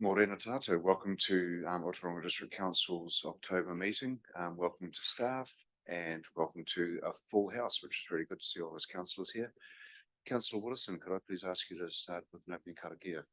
Morena Tato, welcome to Ōtorohanga District Council's October meeting. Welcome to staff and welcome to a full house, which is really good to see all those councillors here. Councillor Wilson, could I please ask you to start with an opening karakia?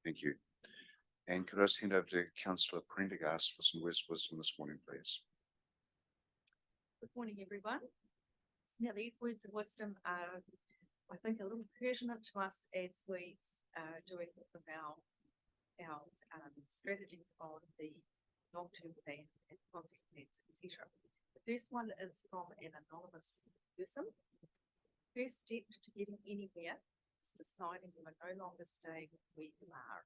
Thank you. And could I just hand over to Councillor Prendergast for some words of wisdom this morning, please? Good morning, everyone. Now, these words of wisdom are, I think, a little pertinent to us as we doing with our strategy on the long-term plans and consequences, etc. The first one is from an anonymous person. First step to getting anywhere is deciding you are no longer staying where you are.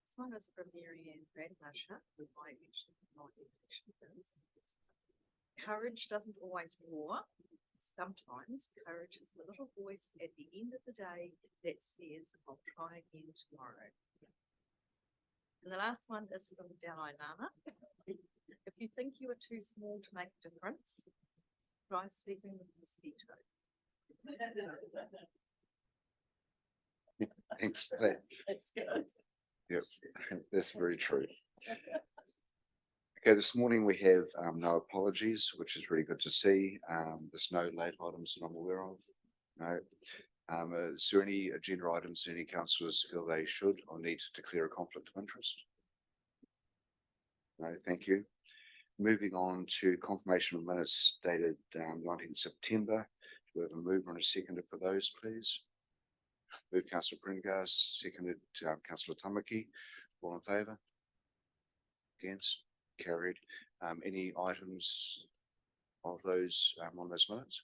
This one is from Marianne Bradmarsha, who I mentioned in my introduction. Courage doesn't always roar. Sometimes courage is the little voice at the end of the day that says, I'll try again tomorrow. And the last one is from Dalai Lama. If you think you are too small to make a difference, try sleeping with a mosquito. Thanks for that. That's good. Yep, that's very true. Okay, this morning we have no apologies, which is really good to see. There's no late items that I'm aware of. No. Is there any agenda items any councillors feel they should or need to declare a conflict of interest? No, thank you. Moving on to confirmation of minutes dated 19th September. Do we have a mover and a seconder for those, please? Move Councillor Prendergast, seconded Councillor Tamaki. All in favour? Against? Carried. Any items of those on those minutes?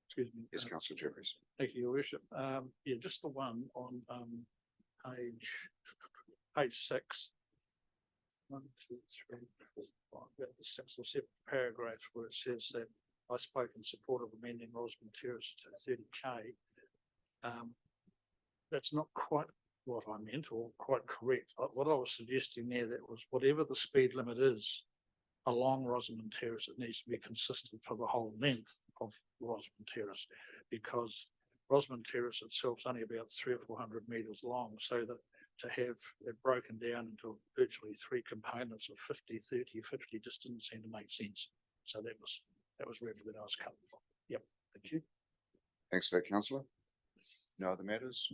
Excuse me. Yes, Councillor Jeffries. Thank you, Your Worship. Yeah, just the one on page 6. 1, 2, 3, 4, 5. About the 6th or 7th paragraph where it says that I spoke in support of amending Rosamond Terrace to 30k. That's not quite what I meant or quite correct. What I was suggesting there, that was whatever the speed limit is along Rosamond Terrace, it needs to be consistent for the whole length of Rosamond Terrace, because Rosamond Terrace itself is only about 300 or 400 metres long, so that to have it broken down into virtually 3 components of 50, 30, 50 just didn't seem to make sense. So that was really what I was coming from. Yep, thank you. Thanks for that, Councillor. No other matters?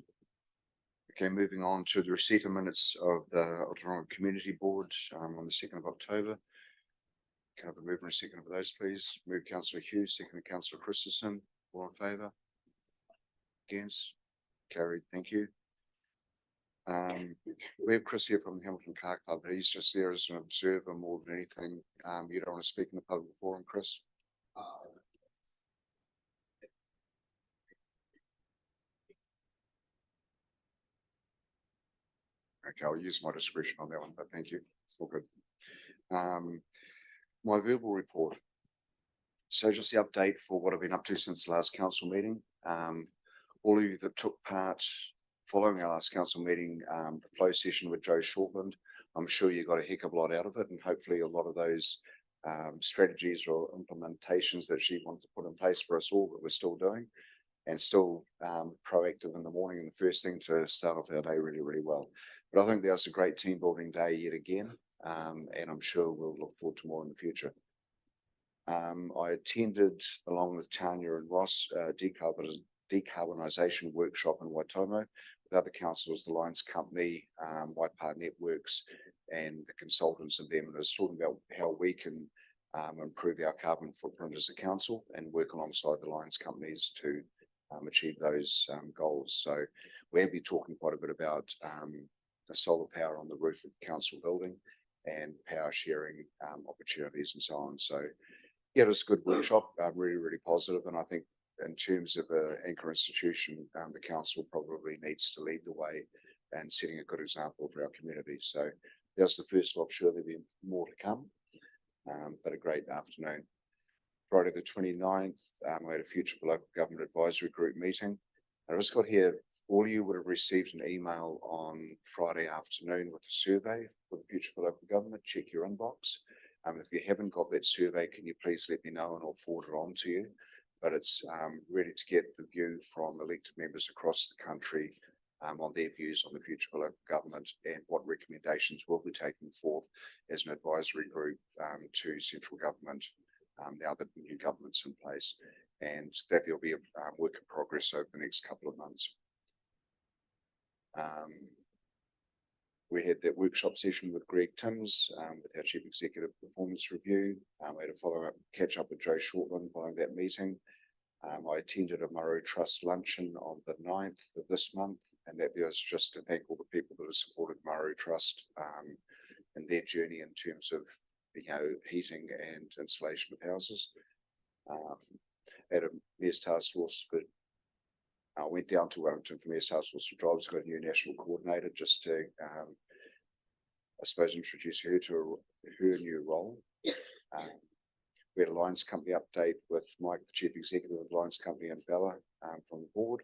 Okay, moving on to the receipt of minutes of the Ōtorohanga Community Board on the 2nd of October. Can I have a mover and a second for those, please? Move Councillor Hughes, second Councillor Christensen. All in favour? Against? Carried. Thank you. We have Chris here from the Hamilton Car Club, but he's just there as an observer more than anything. You don't want to speak in the public forum, Chris? Okay, I'll use my discretion on that one, but thank you. All good. My verbal report. So just the update for what I've been up to since the last council meeting. All of you that took part following our last council meeting, the flow session with Joe Shortland, I'm sure you got a heck of a lot out of it, and hopefully a lot of those strategies or implementations that she wanted to put in place for us all that we're still doing, and still proactive in the morning and the first thing to start off our day really, really well. But I think that was a great team building day yet again, and I'm sure we'll look forward to more in the future. I attended, along with Tanya and Ross, decarbonisation workshop in Waitomo with other councillors, the Lions Company, Waipā Networks, and the consultants of them. And I was talking about how we can improve our carbon footprint as a council and work alongside the Lions companies to achieve those goals. So we'll be talking quite a bit about the solar power on the roof of the council building and power sharing opportunities and so on. So yeah, it was a good workshop, really, really positive. And I think in terms of an anchor institution, the council probably needs to lead the way and setting a good example for our community. So that was the first lot. Sure, there'll be more to come, but a great afternoon. Friday the 29th, we had a Future for Local Government Advisory Group meeting. I just got here, all of you would have received an email on Friday afternoon with a survey for the Future for Local Government. Check your inbox. If you haven't got that survey, can you please let me know and I'll forward it on to you. But it's ready to get the view from elected members across the country on their views on the future for local government and what recommendations will be taken forth as an advisory group to central government now that the new government's in place, and that there'll be a work in progress over the next couple of months. We had that workshop session with Greg Timms with our Chief Executive Performance Review. We had a follow-up catch up with Joe Shortland following that meeting. I attended a Murray Trust luncheon on the 9th of this month, and that was just to thank all the people that have supported Murray Trust in their journey in terms of heating and installation of houses. At a Mayor's Task Force, but I went down to Wellington for Mayor's Task Force for Jobs, got a new national coordinator just to, I suppose, introduce her to her new role. We had a Lions Company update with Mike, the Chief Executive of Lions Company, and Bella from the board.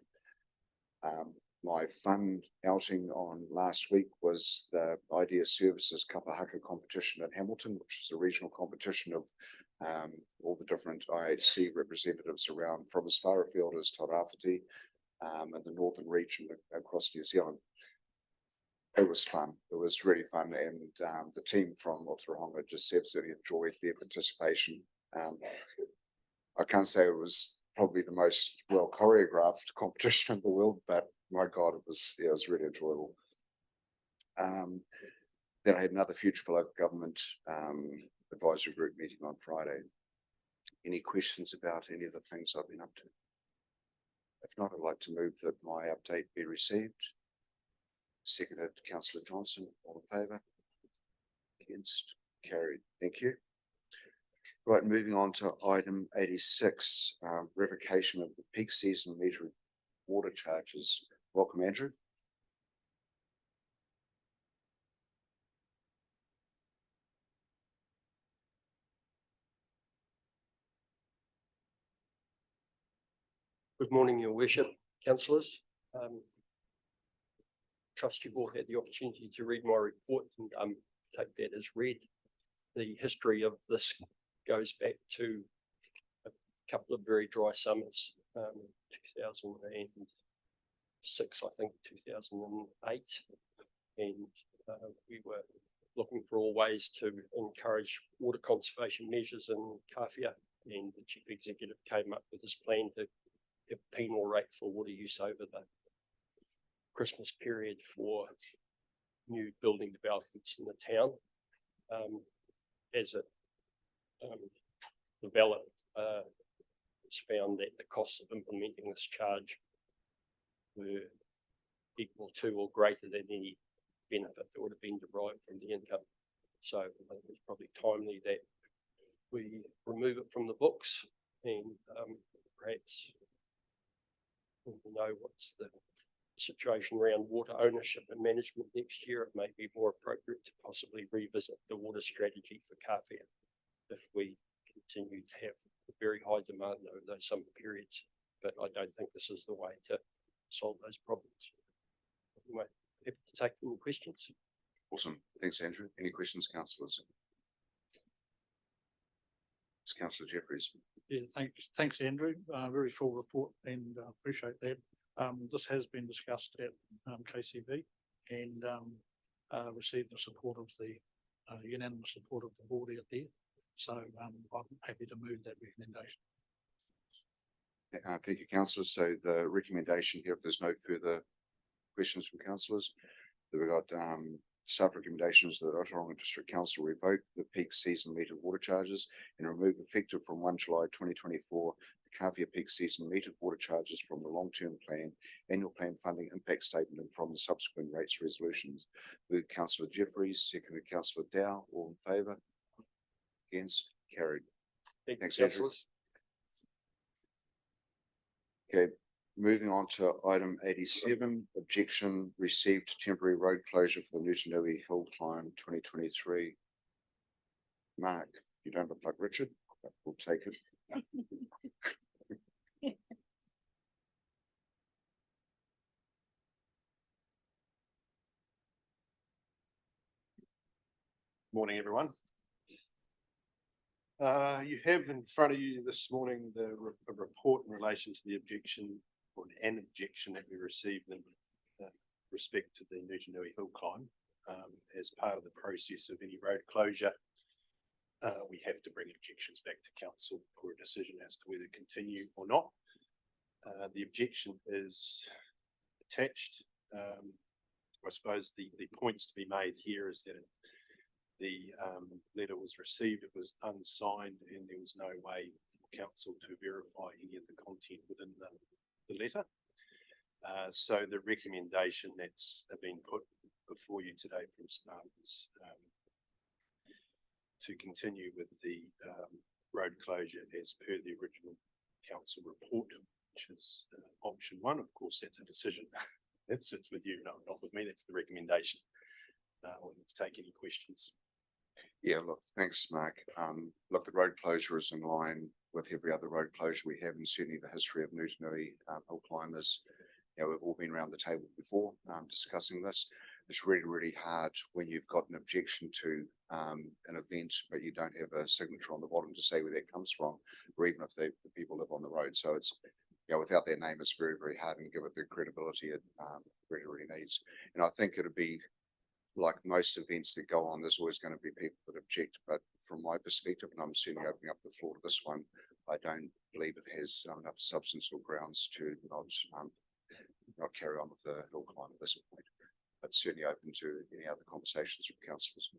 My fun outing on last week was the Idea Services Kapahaka competition in Hamilton, which is a regional competition of all the different IHC representatives around, from as far afield as Tairāwhiti and the northern region across New Zealand. It was fun. It was really fun, and the team from Ōtorohanga just absolutely enjoyed their participation. I can't say it was probably the most well choreographed competition in the world, but my God, it was really enjoyable. Then I had another Future for Local Government advisory group meeting on Friday. Any questions about any of the things I've been up to? If not, I'd like to move that my update be received. Seconded, Councillor Johnson. All in favour? Against? Carried. Thank you. Right, moving on to item 86, revocation of the peak season measured water charges. Welcome, Andrew. Good morning, Your Worship, councillors. Trust you've all had the opportunity to read my report and take that as read. The history of this goes back to a couple of very dry summers, 2006, I think 2008, and we were looking for all ways to encourage water conservation measures in Kawhia, and the Chief Executive came up with this plan to have a penal rate for water use over the Christmas period for new building developments in the town. As it developed, it's found that the costs of implementing this charge were equal to or greater than any benefit that would have been derived from the income. So I think it's probably timely that we remove it from the books, and perhaps when we know what's the situation around water ownership and management next year, it may be more appropriate to possibly revisit the water strategy for Kawhia if we continue to have a very high demand over those summer periods. But I don't think this is the way to solve those problems. Anyway, happy to take any questions. Awesome. Thanks, Andrew. Any questions, councillors? It's Councillor Jeffries. Yeah, thanks, Andrew. Very full report, and appreciate that. This has been discussed at KCB and received the support of the unanimous support of the board out there. So I'm happy to move that recommendation. Thank you, councillors. So the recommendation here, if there's no further questions from councillors, that we've got Staff recommendations that Ōtorohanga District Council revoke the peak season metered water charges and remove effective from 1 July 2024 the Kawhia peak season metered water charges from the long-term plan, annual plan funding impact statement and from the subsequent rates resolutions. Moved Councillor Jeffries, seconded Councillor Dow. All in favour? Against? Carried. Thanks, Andrew. councillors. Okay, moving on to item 87, objection received to temporary road closure for the Nutanui Hill Climb 2023. Mark, you don't look like Richard, but we'll take it. Morning, everyone. You have in front of you this morning a report in relation to the objection or an objection that we received in respect to the Nutanui Hill Climb. As part of the process of any road closure, we have to bring objections back to council for a decision as to whether to continue or not. The objection is attached. I suppose the points to be made here is that the letter was received, it was unsigned, and there was no way for council to verify any of the content within the letter. So the recommendation that's been put before you today from staff is to continue with the road closure as per the original council report, which is option 1. Of course, that's a decision. That sits with you, no, not with me. That's the recommendation. We'll take any questions. Yeah, look, thanks, Mark. Look, the road closure is in line with every other road closure we have, and certainly the history of Nutanui Hill Climbers. You know, we've all been around the table before discussing this. It's really, really hard when you've got an objection to an event, but you don't have a signature on the bottom to say where that comes from, or even if the people live on the road. So it's, you know, without their name, it's very, very hard and give it the credibility it really, really needs. And I think it'd be like most events that go on, there's always going to be people that object, but from my perspective, and I'm certainly opening up the floor to this one, I don't believe it has enough substance or grounds to not carry on with the hill climb at this point, but certainly open to any other conversations from councillors.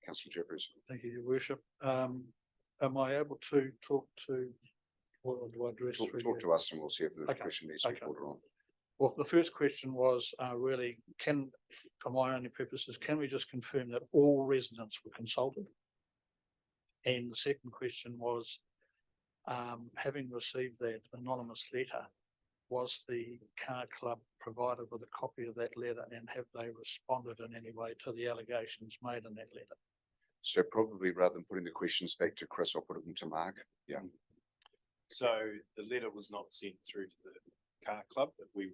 Councillor Jeffries. Thank you, Your Worship. Am I able to talk to, or do I address? Talk to us and we'll see if the Okay, question needs to be okay. put on. Well, the first question was really, for my only purposes, can we just confirm that all residents were consulted? And the second question was, having received that anonymous letter, was the car club provided with a copy of that letter, and have they responded in any way to the allegations made in that letter? So probably rather than putting the questions back to Chris, I'll put them to Mark. Yeah. So the letter was not sent through to the car club, but we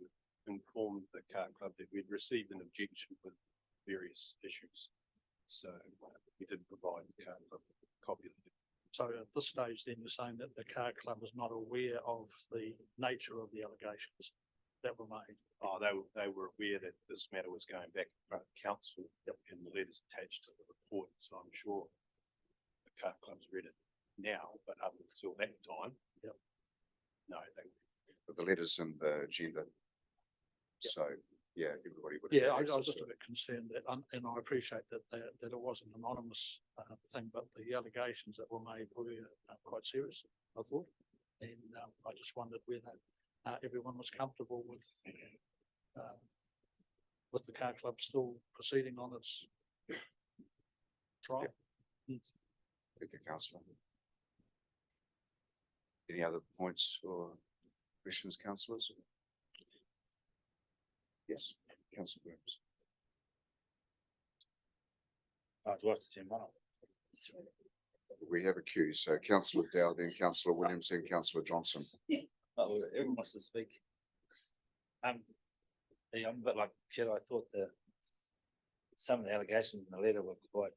informed the car club that we'd received an objection with various issues. So we did provide the car club a copy of it. So at this stage, then you're saying that the car club is not aware of the nature of the allegations that were made? Oh, they were aware that this matter was going back in front of council. Yep. And the letters attached to the report. So I'm sure the car club's read it now, but up until that time, yep. No, But the letters in the agenda. Yep. So yeah, everybody would. Yeah, I was just a bit concerned that, and I appreciate that it was an anonymous thing, but the allegations that were made were quite serious, I thought, and I just wondered whether everyone was comfortable with the car club still proceeding on its trial. Yep. Thank you, councillor. Any other points or questions, councillors? Yes, councillor Williams. I'd like to turn We have a queue, so councillor Dow, then councillor Williams, then councillor Johnson. Oh, everyone wants to speak. Yeah, I'm a bit like Chad. I thought some of the allegations in the letter were quite,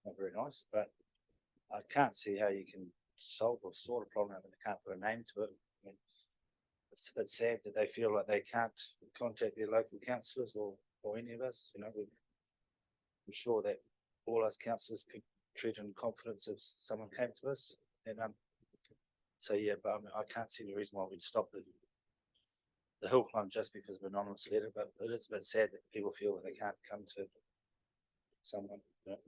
not very nice, but I can't see how you can solve or sort a problem if they can't put a name to it. I mean, it's a bit sad that they feel like they can't contact their local councillors or any of us. You know, I'm sure that all us councillors could treat in confidence if someone came to us. And so yeah, but I can't see the reason why we'd stop the hill climb just because of anonymous letter, but it is a bit sad that people feel that they can't come to someone, you know,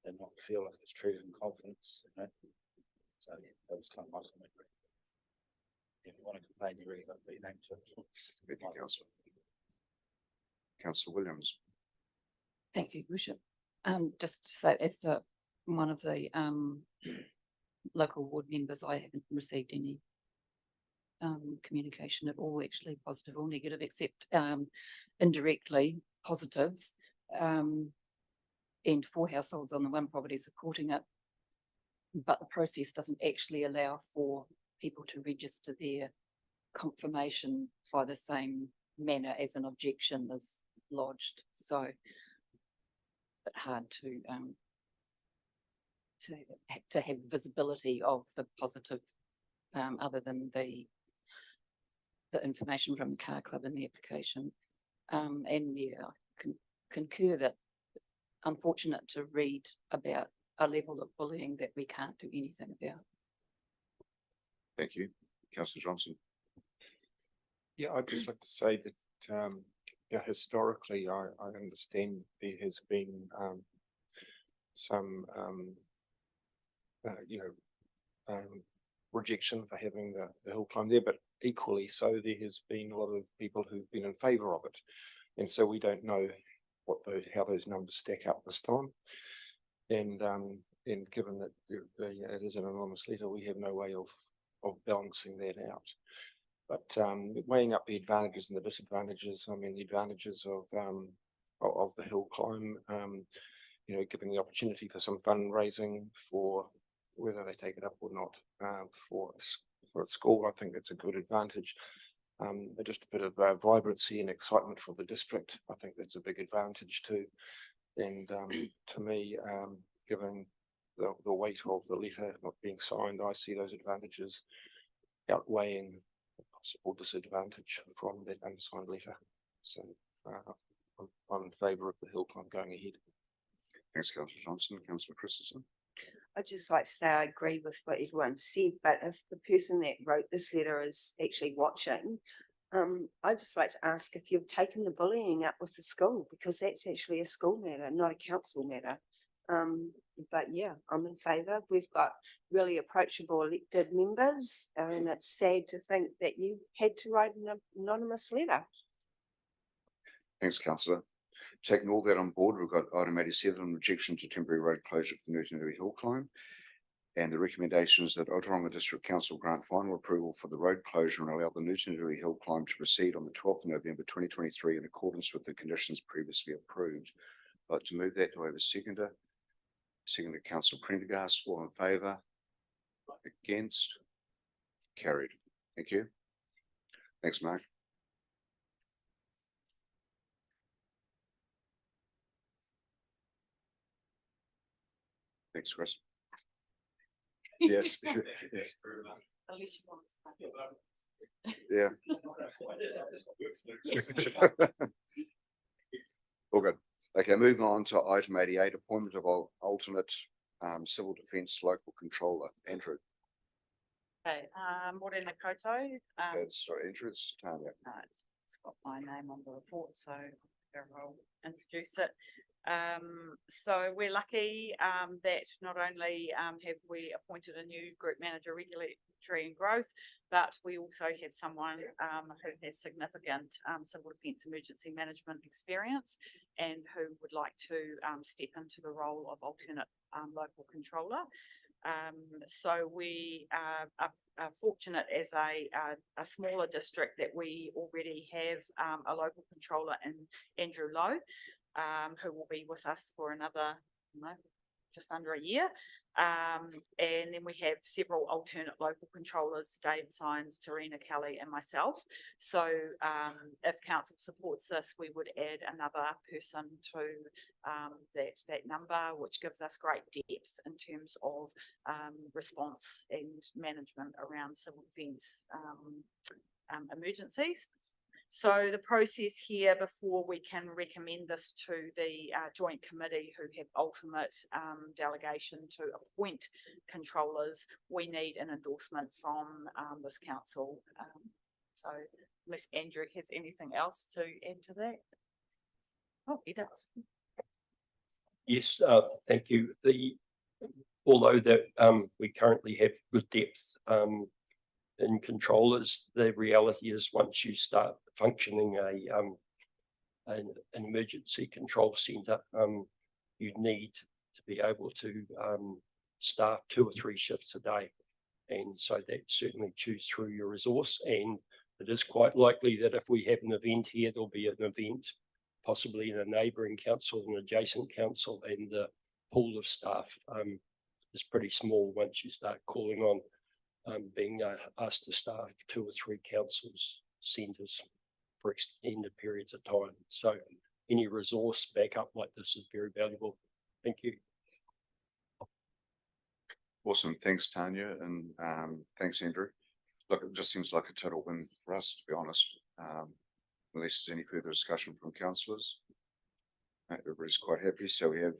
and not feel like it's treated in confidence, you know. So yeah, that was kind of my comment. If you want to complain, you really got to put your name to it. Thank you, councillor. Councillor Williams. Thank you, Bishop. Just to say, as the, one of the, local ward members, I haven't received any communication at all, actually, positive or negative, except, indirectly positives. And 4 households on the one property supporting it. But the process doesn't actually allow for people to register their confirmation by the same manner as an objection is lodged. So bit hard to have visibility of the positive, other than the information from the car club in the application. And yeah, I concur that unfortunate to read about a level of bullying that we can't do anything about. Thank you. Councillor Johnson. Yeah, I'd just like to say that, yeah, historically, I understand there has been, some, you know, rejection for having the hill climb there, but equally so, there has been a lot of people who've been in favour of it. And so we don't know how those numbers stack up this time. And given that it is an anonymous letter, we have no way of balancing that out. But weighing up the advantages and the disadvantages, I mean, the advantages of the hill climb, you know, giving the opportunity for some fundraising for whether they take it up or not, for a school, I think that's a good advantage. But just a bit of vibrancy and excitement for the district, I think that's a big advantage too. And to me, given the weight of the letter not being signed, I see those advantages outweighing the possible disadvantage from that unsigned letter. So I'm in favour of the hill climb going ahead. Thanks, Councillor Johnson. Councillor Christensen. I'd just like to say I agree with what everyone said, but if the person that wrote this letter is actually watching, I'd just like to ask if you've taken the bullying up with the school, because that's actually a school matter, not a council matter. But yeah, I'm in favour. We've got really approachable elected members, and it's sad to think that you had to write an anonymous letter. Thanks, councillor. Taking all that on board, we've got item 87, rejection to temporary road closure for the Nutinuri Hill Climb. And the recommendation is that Ōtorohanga District Council grant final approval for the road closure and allow the Nutinuri Hill Climb to proceed on the 12th of November 2023 in accordance with the conditions previously approved. I'd like to move that. Do I have a seconder? Seconder, Councillor Prendergast. All in favour? Against? Carried. Thank you. Thanks, Mark. Thanks, Chris. Yes. Yes. Unless you want to. Yeah. All good. Okay, moving on to item 88, appointment of alternate civil defence local controller. Andrew. Okay, Morena Koto, Sorry, Andrew, it's Tanya. it's got my name on the report, so I'll introduce it. So we're lucky that not only have we appointed a new group manager, regulatory and growth, but we also have someone who has significant civil defence emergency management experience and who would like to step into the role of alternate local controller. So we are fortunate as a smaller district that we already have a local controller in Andrew Lowe, who will be with us for another, just under a year. And then we have several alternate local controllers, Dave Symes, Tarina Kelly and myself. So if council supports this, we would add another person to that number, which gives us great depth in terms of response and management around civil defence emergencies. So the process here before we can recommend this to the joint committee who have ultimate delegation to appoint controllers, we need an endorsement from this council. So unless Andrew has anything else to add to that. Oh, he does. Yes, thank you. Although that we currently have good depth in controllers, the reality is once you start functioning an emergency control centre, you need to be able to staff 2 or 3 shifts a day. And so that certainly chews through your resource, and it is quite likely that if we have an event here, there'll be an event possibly in a neighbouring council, an adjacent council, and the pool of staff is pretty small once you start calling on being asked to staff 2 or 3 councils, centres for extended periods of time. So any resource backup like this is very valuable. Thank you. Awesome. Thanks, Tanya, and thanks, Andrew. Look, it just seems like a total win for us, to be honest. Unless there's any further discussion from councillors. Everybody's quite happy. So we have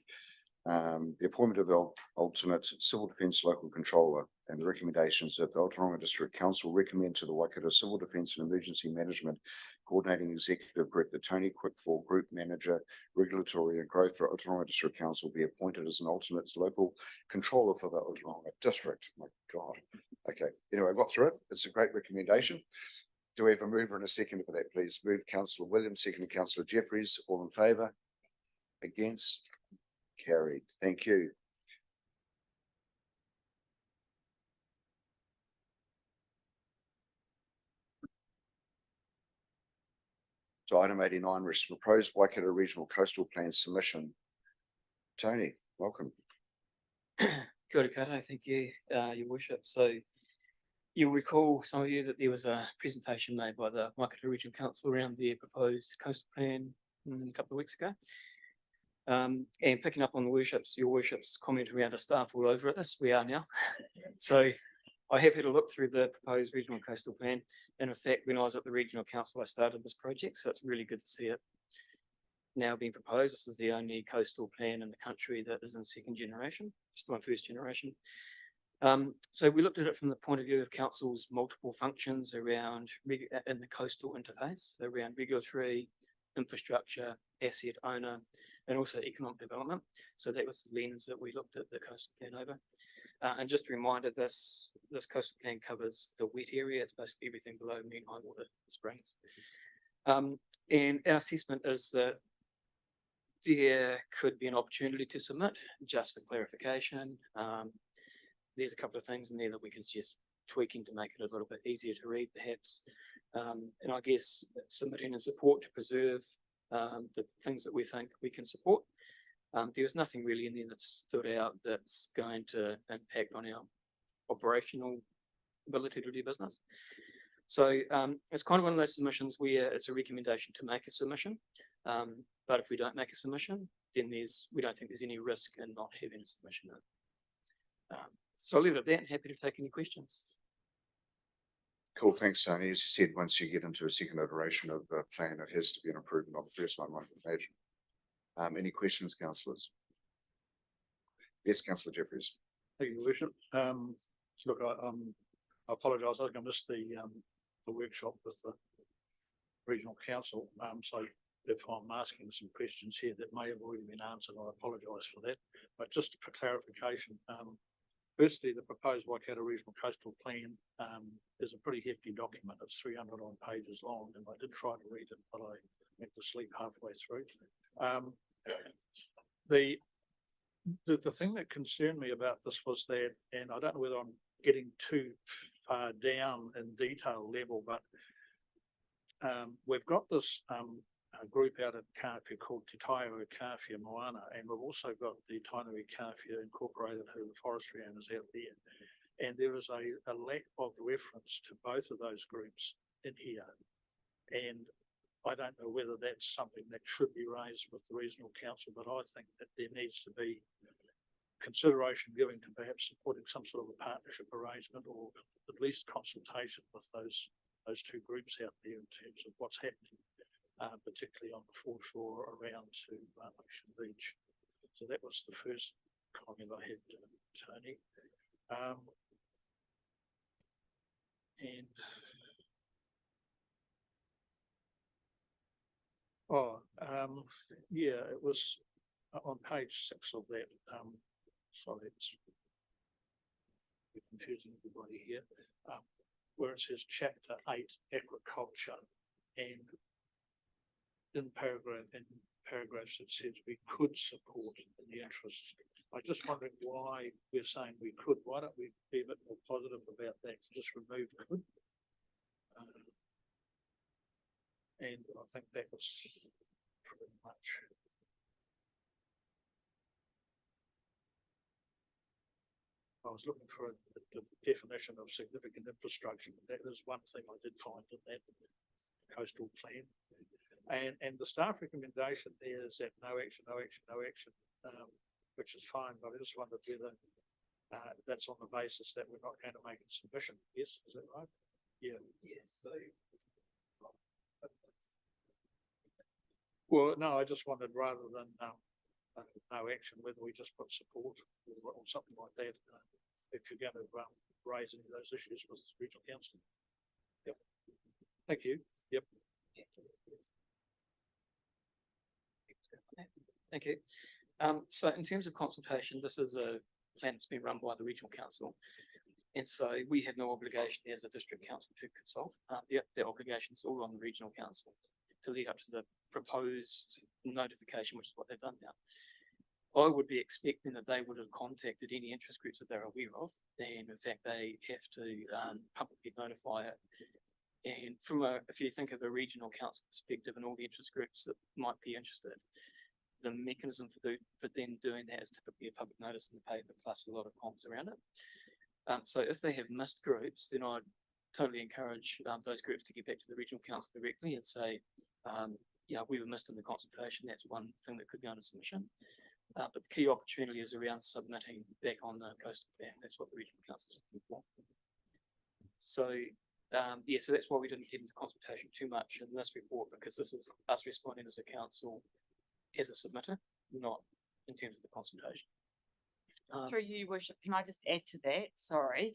the appointment of the alternate Civil Defence Local Controller, and the recommendations that the Ōtorohanga District Council recommend to the Waikato Civil Defence and Emergency Management Coordinating Executive Group that Tony Quickfall, Group Manager, Regulatory and Growth for Ōtorohanga District Council, be appointed as an alternate local controller for the Ōtorohanga District. My God. Okay. Anyway, I got through it. It's a great recommendation. Do we have a mover and a second for that, please? Move Councillor Williams, second Councillor Jeffries. All in favour? Against? Carried. Thank you. So item 89, proposed Waikato Regional Coastal Plan submission. Tony, welcome. Kia ora koutou, thank you, your worship. So you'll recall, some of you, that there was a presentation made by the Waikato Regional Council around their proposed coastal plan a couple of weeks ago. And picking up on your worship's comment around a staff all over this, we are now. So I have had a look through the proposed regional coastal plan. And in fact, when I was at the regional council, I started this project. So it's really good to see it now being proposed. This is the only coastal plan in the country that is in second generation, still in first generation. So we looked at it from the point of view of council's multiple functions around in the coastal interface, around regulatory, infrastructure, asset owner, and also economic development. So that was the lens that we looked at the coastal plan over. And just a reminder, this coastal plan covers the wet area. It's basically everything below mean high water springs. And our assessment is that there could be an opportunity to submit just for clarification. There's a couple of things in there that we could suggest tweaking to make it a little bit easier to read, perhaps. And I guess submitting in support to preserve the things that we think we can support. There was nothing really in there that stood out that's going to impact on our operational ability to do business. So it's kind of one of those submissions where it's a recommendation to make a submission. But if we don't make a submission, then we don't think there's any risk in not having a submission. So I'll leave it at that and happy to take any questions. Cool, thanks, Tony. As you said, once you get into a second iteration of the plan, it has to be an improvement on the first one, I can imagine. Any questions, councillors? Yes, Councillor Jeffries. Thank you, Your Worship. Look, I apologise. I think I missed the workshop with the regional council. So if I'm asking some questions here that may have already been answered, I apologise for that. But just for clarification, firstly, the proposed Waikato Regional Coastal Plan is a pretty hefty document. It's 300 odd pages long, and I did try to read it, but I went to sleep halfway through. The thing that concerned me about this was that, and I don't know whether I'm getting too far down in detail level, but we've got this group out at Kawhia called Te Taiao Kawhia Moana, and we've also got the Tainui Kawhia Incorporated, who are forestry owners out there. And there is a lack of reference to both of those groups in here. And I don't know whether that's something that should be raised with the regional council, but I think that there needs to be consideration given to perhaps supporting some sort of a partnership arrangement, or at least consultation with those two groups out there in terms of what's happening, particularly on the foreshore around to Ocean Beach. So that was the first comment I had, Tony. And Yeah, it was on page 6 of that, sorry, it's confusing everybody here, where it says chapter 8 agriculture, and in paragraphs it says we could support in the interests. I just wondering why we're saying we could. Why don't we be a bit more positive about that? Just remove could. And I think that was pretty much. I was looking for the definition of significant infrastructure. That is one thing I did find in that coastal plan. And the staff recommendation there is that no action, which is fine, but I just wondered whether that's on the basis that we're not going to make a submission. Yes, is that right? Yeah. Yes. Well, no, I just wondered rather than no action, whether we just put support or something like that, if you're going to raise any of those issues with regional council. Yep. Thank you. Yep. Thank you. So in terms of consultation, this is a plan that's been run by the regional council. And so we have no obligation as a district council to consult. The obligation is all on the regional council to lead up to the proposed notification, which is what they've done now. I would be expecting that they would have contacted any interest groups that they're aware of, and in fact they have to publicly notify it. And from if you think of a regional council perspective and all the interest groups that might be interested, the mechanism for them doing that is typically a public notice in the paper plus a lot of comms around it. So if they have missed groups, then I'd totally encourage those groups to get back to the regional council directly and say, we were missed in the consultation. That's one thing that could be under submission. But the key opportunity is around submitting back on the coastal plan. That's what the regional council is looking for. So, so that's why we didn't get into consultation too much in this report, because this is us responding as a council as a submitter, not in terms of the consultation. Through you, Worship, can I just add to that? Sorry.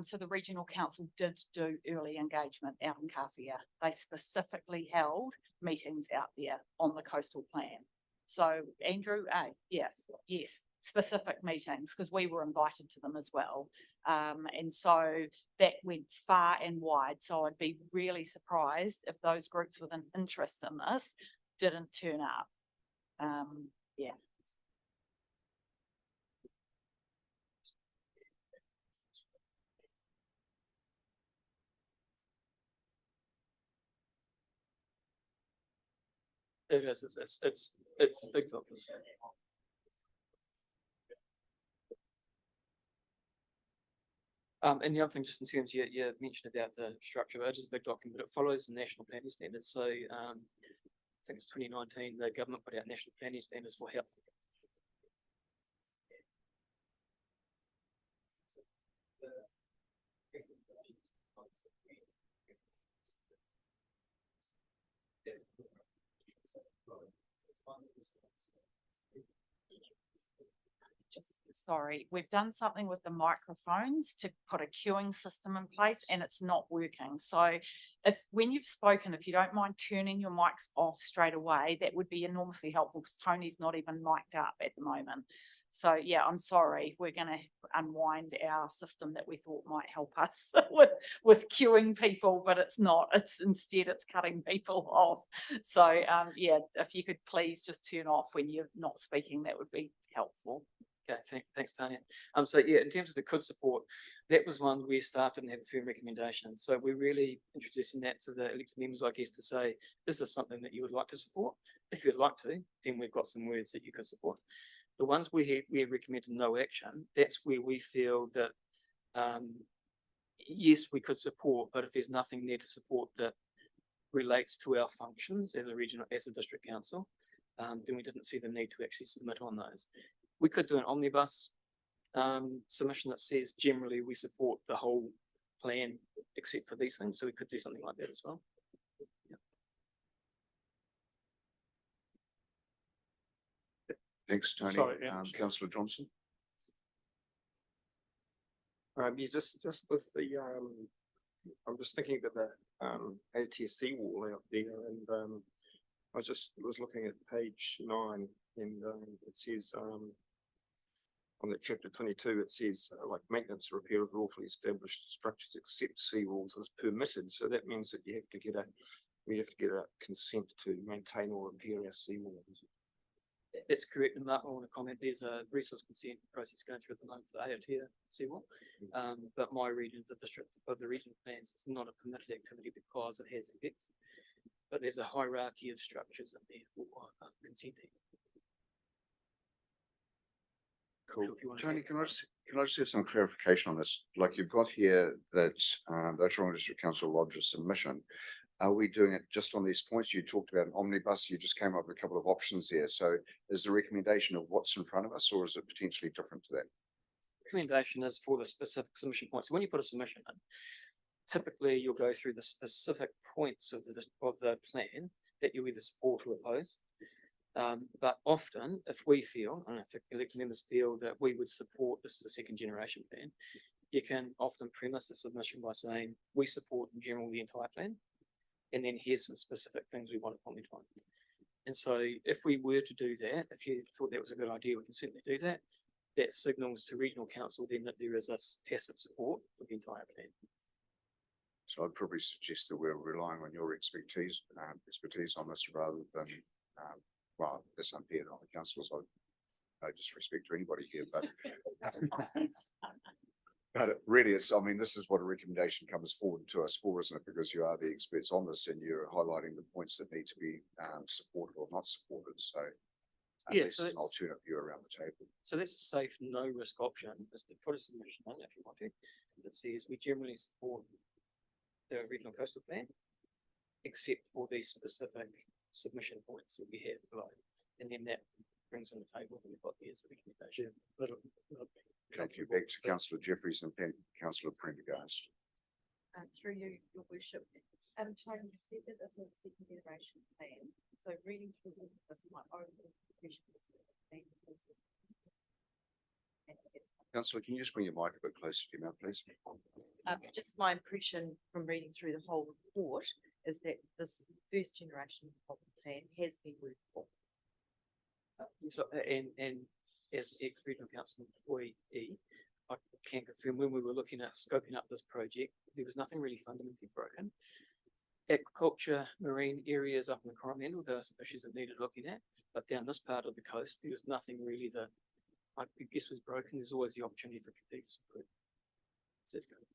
So the regional council did do early engagement out in Kawhia. They specifically held meetings out there on the coastal plan. So Andrew, yes, specific meetings, because we were invited to them as well. And so that went far and wide. So I'd be really surprised if those groups with an interest in this didn't turn up. Yeah. It is, it's a big document. And the other thing, just in terms, you mentioned about the structure, it is a big document, but it follows the national planning standards. So I think it's 2019, the government put out national planning standards for health. Sorry, we've done something with the microphones to put a queuing system in place and it's not working. So when you've spoken, if you don't mind turning your mics off straight away, that would be enormously helpful, because Tony's not even mic'd up at the moment. So yeah, I'm sorry, we're going to unwind our system that we thought might help us with queuing people, but it's not. Instead it's cutting people off. So if you could please just turn off when you're not speaking, that would be helpful. Okay, thanks, Tanya. So in terms of the could support, that was one where staff didn't have a firm recommendation. So we're really introducing that to the elected members, I guess, to say, is this something that you would like to support? If you'd like to, then we've got some words that you could support. The ones we have recommended no action, that's where we feel that, yes, we could support, but if there's nothing there to support that relates to our functions as a district council, then we didn't see the need to actually submit on those. We could do an omnibus submission that says generally we support the whole plan except for these things. So we could do something like that as well. Yeah. Thanks, Tony. Sorry, Councillor Johnson. Just with the I'm just thinking about the ATSC wall out there, and was looking at page 9 and it says on that chapter 22, it says like maintenance, repair of lawfully established structures except seawalls is permitted. So that means that we have to get a consent to maintain or repair our seawalls. That's correct, and Mark, I want to comment, there's a resource consent process going through at the moment for the AOT seawall. But my reading of the district of the regional plans, it's not a permitted activity because it has effects. But there's a hierarchy of structures in there for consenting. Cool. Sure if you want to Tony, add. can I just have some clarification on this? Like you've got here that the Ōtorohanga District Council lodged a submission. Are we doing it just on these points? You talked about an omnibus, you just came up with a couple of options there. So is the recommendation of what's in front of us, or is it potentially different to that? Recommendation is for the specific submission points. So when you put a submission in, typically you'll go through the specific points of the plan that you either support or oppose. But often, if we feel, and if the elected members feel that we would support this is a second generation plan, you can often premise a submission by saying we support in general the entire plan, and then here's some specific things we want to comment on. And so, if we were to do that, if you thought that was a good idea, we can certainly do that. That signals to regional council then that there is a tacit support for the entire plan. So I'd probably suggest that we're relying on your expertise on this rather than, well, that's unfair on the councillors. No disrespect to anybody here, but but really, I mean, this is what a recommendation comes forward to us for, isn't it? Because you are the experts on this and you're highlighting the points that need to be supported or not supported. So Yes, an alternate view around the table. So that's a safe, no risk option, is to put a submission in if you want to, that says we generally support the regional coastal plan, except for these specific submission points that we have below. And then that brings on the table and we've got the recommendation. Thank you. Back to Councillor Jeffries and then Councillor Prendergast. Through you, your worship, Tony, you said that this is a second generation plan, so reading through this, my own impression is that the plan is. Councillor, can you just bring your mic a bit closer to your mouth, please? Just my impression from reading through the whole report is that this first generation of the plan has been worked for. So, and as ex-regional council employee, I can confirm when we were looking at scoping up this project, there was nothing really fundamentally broken. Aquaculture, marine areas up in the Coromandel, there are some issues that needed looking at, but down this part of the coast, there was nothing really that I guess was broken. There's always the opportunity for continuous improvement. So it's good.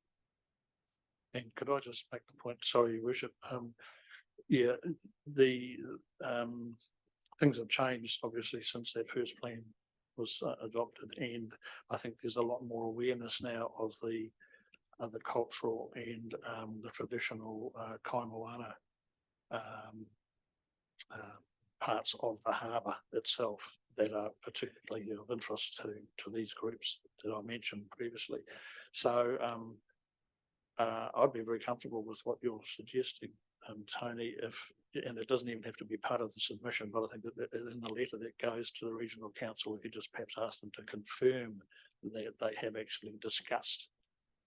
And could I just make the point, sorry, Your Worship, yeah, the things have changed obviously since that first plan was adopted, and I think there's a lot more awareness now of the cultural and the traditional Kaimoana parts of the harbour itself that are particularly of interest to these groups that I mentioned previously. So I'd be very comfortable with what you're suggesting, Tony, and it doesn't even have to be part of the submission, but I think that in the letter that goes to the regional council, we could just perhaps ask them to confirm that they have actually discussed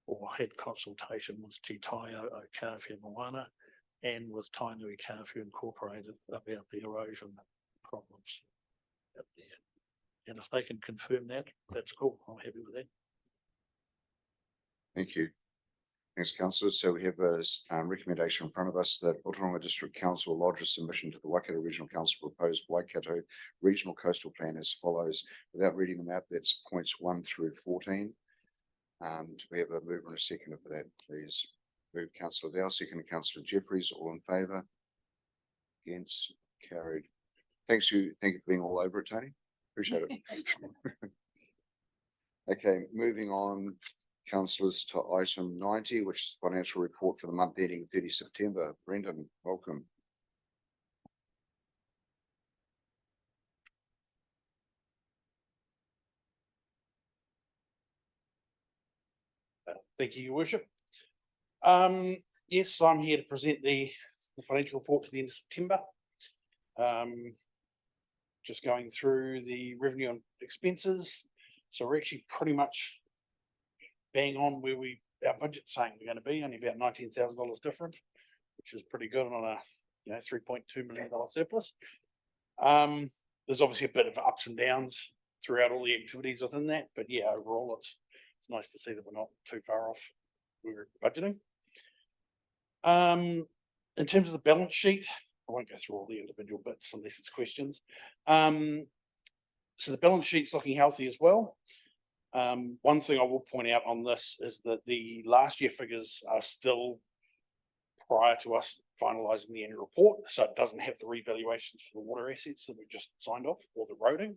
or had consultation with Te Taio o Kawhia Moana and with Tainui Kawhia Incorporated about the erosion problems out there. And if they can confirm that, that's cool. I'm happy with that. Thank you. Thanks, councillors. So we have a recommendation in front of us that Ōtorohanga District Council lodge a submission to the Waikato Regional Council proposed Waikato Regional Coastal Plan as follows. Without reading them out, that's points 1 through 14. Do we have a mover and a seconder for that, please? Move Councillor Dow, second Councillor Jeffries. All in favour? Against? Carried. Thank you for being all over it, Tony. Appreciate it. Okay, moving on, councillors, to item 90, which is financial report for the month ending 30 September. Brendan, welcome. Thank you, Your Worship. Yes, I'm here to present the financial report to the end of September. Just going through the revenue and expenses. So we're actually pretty much bang on where our budget's saying we're going to be, only about $19,000 different, which is pretty good on $3.2 million surplus. There's obviously a bit of ups and downs throughout all the activities within that, but yeah, overall, it's nice to see that we're not too far off where we're budgeting. In terms of the balance sheet, I won't go through all the individual bits unless it's questions. So the balance sheet's looking healthy as well. One thing I will point out on this is that the last year figures are still prior to us finalising the annual report, so it doesn't have the revaluations for the water assets that we've just signed off or the roading.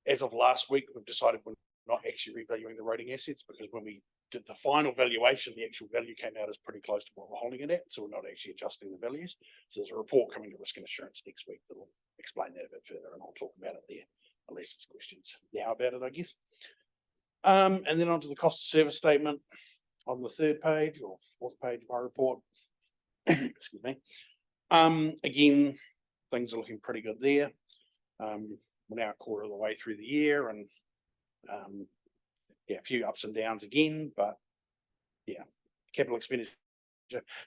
As of last week, we've decided we're not actually revaluing the roading assets because when we did the final valuation, the actual value came out as pretty close to what we're holding it at, so we're not actually adjusting the values. So there's a report coming to Risk and Assurance next week that will explain that a bit further, and I'll talk about it there, unless there's questions now about it, I guess. And then onto the cost of service statement on the third page or fourth page of my report. Excuse me. Again, things are looking pretty good there. We're now a quarter of the way through the year, and yeah, a few ups and downs again, but yeah, capital expenditure.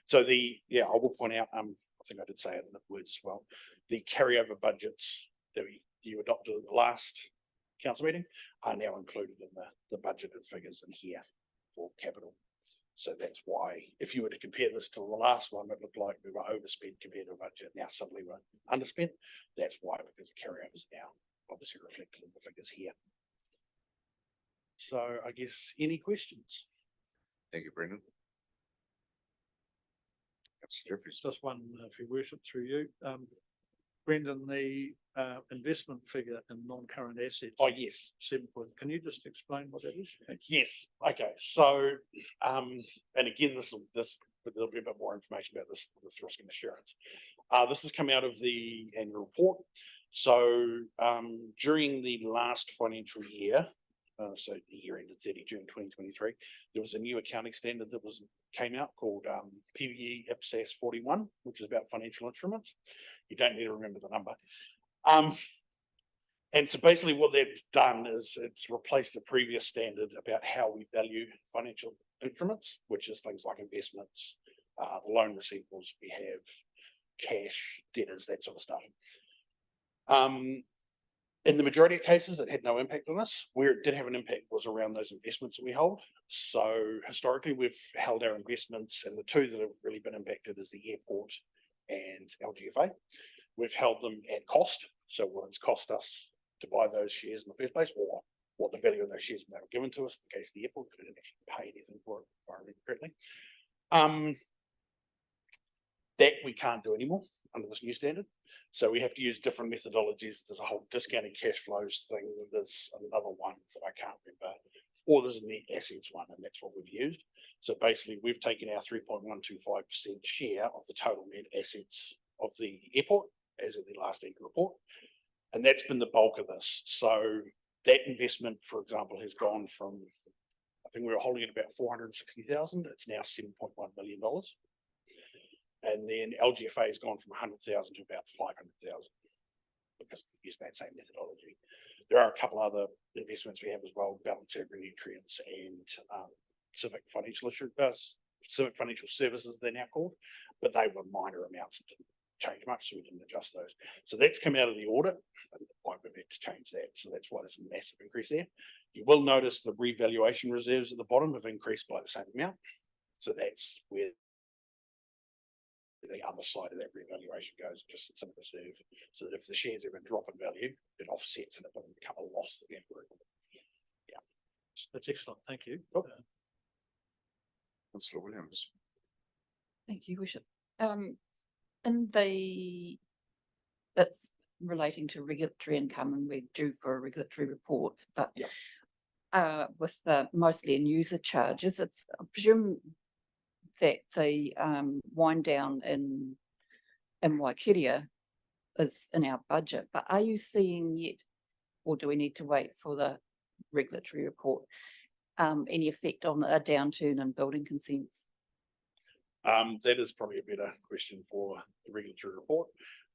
So I will point out, I think I did say it in the words as well, the carryover budgets that you adopted at the last council meeting are now included in the budgeted figures in here for capital. So that's why, if you were to compare this to the last one, it looked like we were overspent compared to a budget. Now suddenly we're underspent. That's why, because the carryovers now obviously reflected in the figures here. So I guess any questions? Thank you, Brendan. That's Jeffries. Just one, if you worship through you. Brendan, the investment figure in non-current assets. Oh, yes. 7 point. Can you just explain what that is? Thanks. Yes. Okay. So, and again, there'll be a bit more information about this with Risk and Assurance. This has come out of the annual report. So, during the last financial year, so the year ended 30 June 2023, there was a new accounting standard that came out called PVE IPSAS 41, which is about financial instruments. You don't need to remember the number. And so basically what that's done is it's replaced the previous standard about how we value financial instruments, which is things like investments, the loan receivables we have, cash, debtors, that sort of stuff. In the majority of cases, it had no impact on us. Where it did have an impact was around those investments that we hold. So historically, we've held our investments, and the two that have really been impacted is the airport and LGFA. We've held them at cost. So what it's cost us to buy those shares in the first place, or what the value of those shares were given to us in the case of the airport, because we didn't actually pay anything for it, if I remember correctly. That we can't do anymore under this new standard. So we have to use different methodologies. There's a whole discounted cash flows thing. There's another one that I can't remember, or there's a net assets one, and that's what we've used. So basically we've taken our 3.125% share of the total net assets of the airport as of the last annual report. And that's been the bulk of this. So that investment, for example, has gone from, I think we were holding it about 460,000. It's now $7.1 million. And then LGFA has gone from 100,000 to about 500,000 because we use that same methodology. There are a couple other investments we have as well, Balance Agri-Nutrients and Civic Financial Services, they're now called, but they were minor amounts. It didn't change much, so we didn't adjust those. So that's come out of the audit, and why we've had to change that. So that's why there's a massive increase there. You will notice the revaluation reserves at the bottom have increased by the same amount. So that's where the other side of that revaluation goes, just as a reserve, so that if the shares ever drop in value, it offsets and it doesn't become a loss at the end of it. Yeah, That's excellent. Thank you. Councillor Williams. Thank you, Worship. It's relating to regulatory income, and we're due for a regulatory report, but with the mostly in user charges, it's, I presume that the wind down in Waikeria is in our budget, but are you seeing yet, or do we need to wait for the regulatory report, any effect on a downturn in building consents? That is probably a better question for the regulatory report.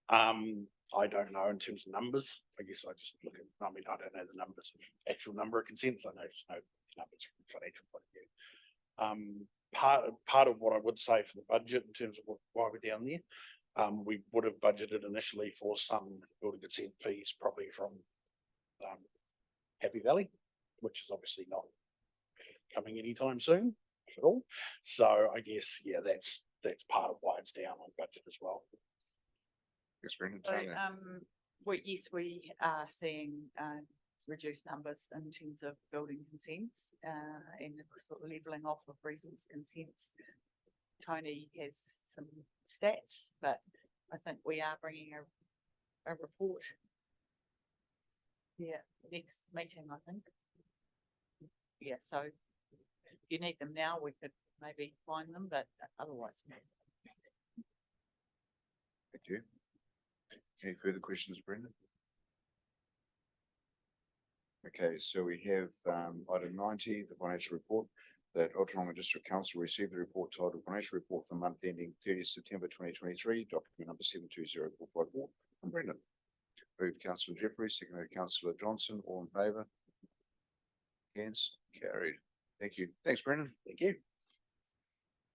I don't know in terms of numbers. I guess I just look at, I mean, I don't know the numbers of actual number of consents. I just know the numbers from a financial point of view. Part of what I would say for the budget in terms of why we're down there, we would have budgeted initially for some building consent fees, probably from Happy Valley, which is obviously not coming anytime soon, if at all. So I guess, yeah, that's part of why it's down on budget as well. Yes, Brendan, So, Tanya. yes, we are seeing, reduced numbers in terms of building consents, and sort of leveling off of resource consents. Tony has some stats, but I think we are bringing a report. Yeah, next meeting, I think. Yeah, so if you need them now, we could maybe find them, but otherwise. Thank you. Any further questions, Brendan? Okay, so we have item 90, the financial report, that Ōtorohanga District Council received the report titled Financial Report for the month ending 30th September 2023, document number 720454 from Brendan. Moved Councillor Jeffries, seconded Councillor Johnson, all in favour? Against? Carried. Thank you. Thanks, Brendan. Thank you.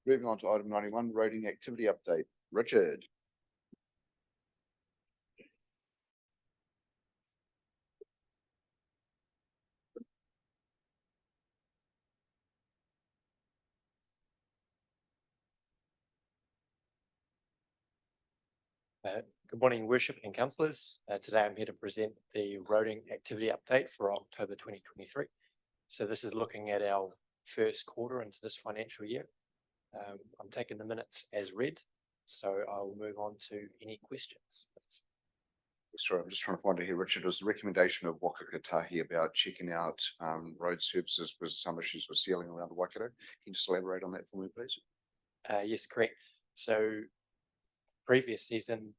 Moving on to item 91, roading activity update. Richard. Good morning, Worship and Councillors. Today I'm here to present the roading activity update for October 2023. So this is looking at our first quarter into this financial year. I'm taking the minutes as read, so I'll move on to any questions. Sorry, I'm just trying to find it here. Richard, was the recommendation of Wakakatahi about checking out road services with some issues with sealing around the Waikato? Can you just elaborate on that for me, please? Yes, correct. So previous season,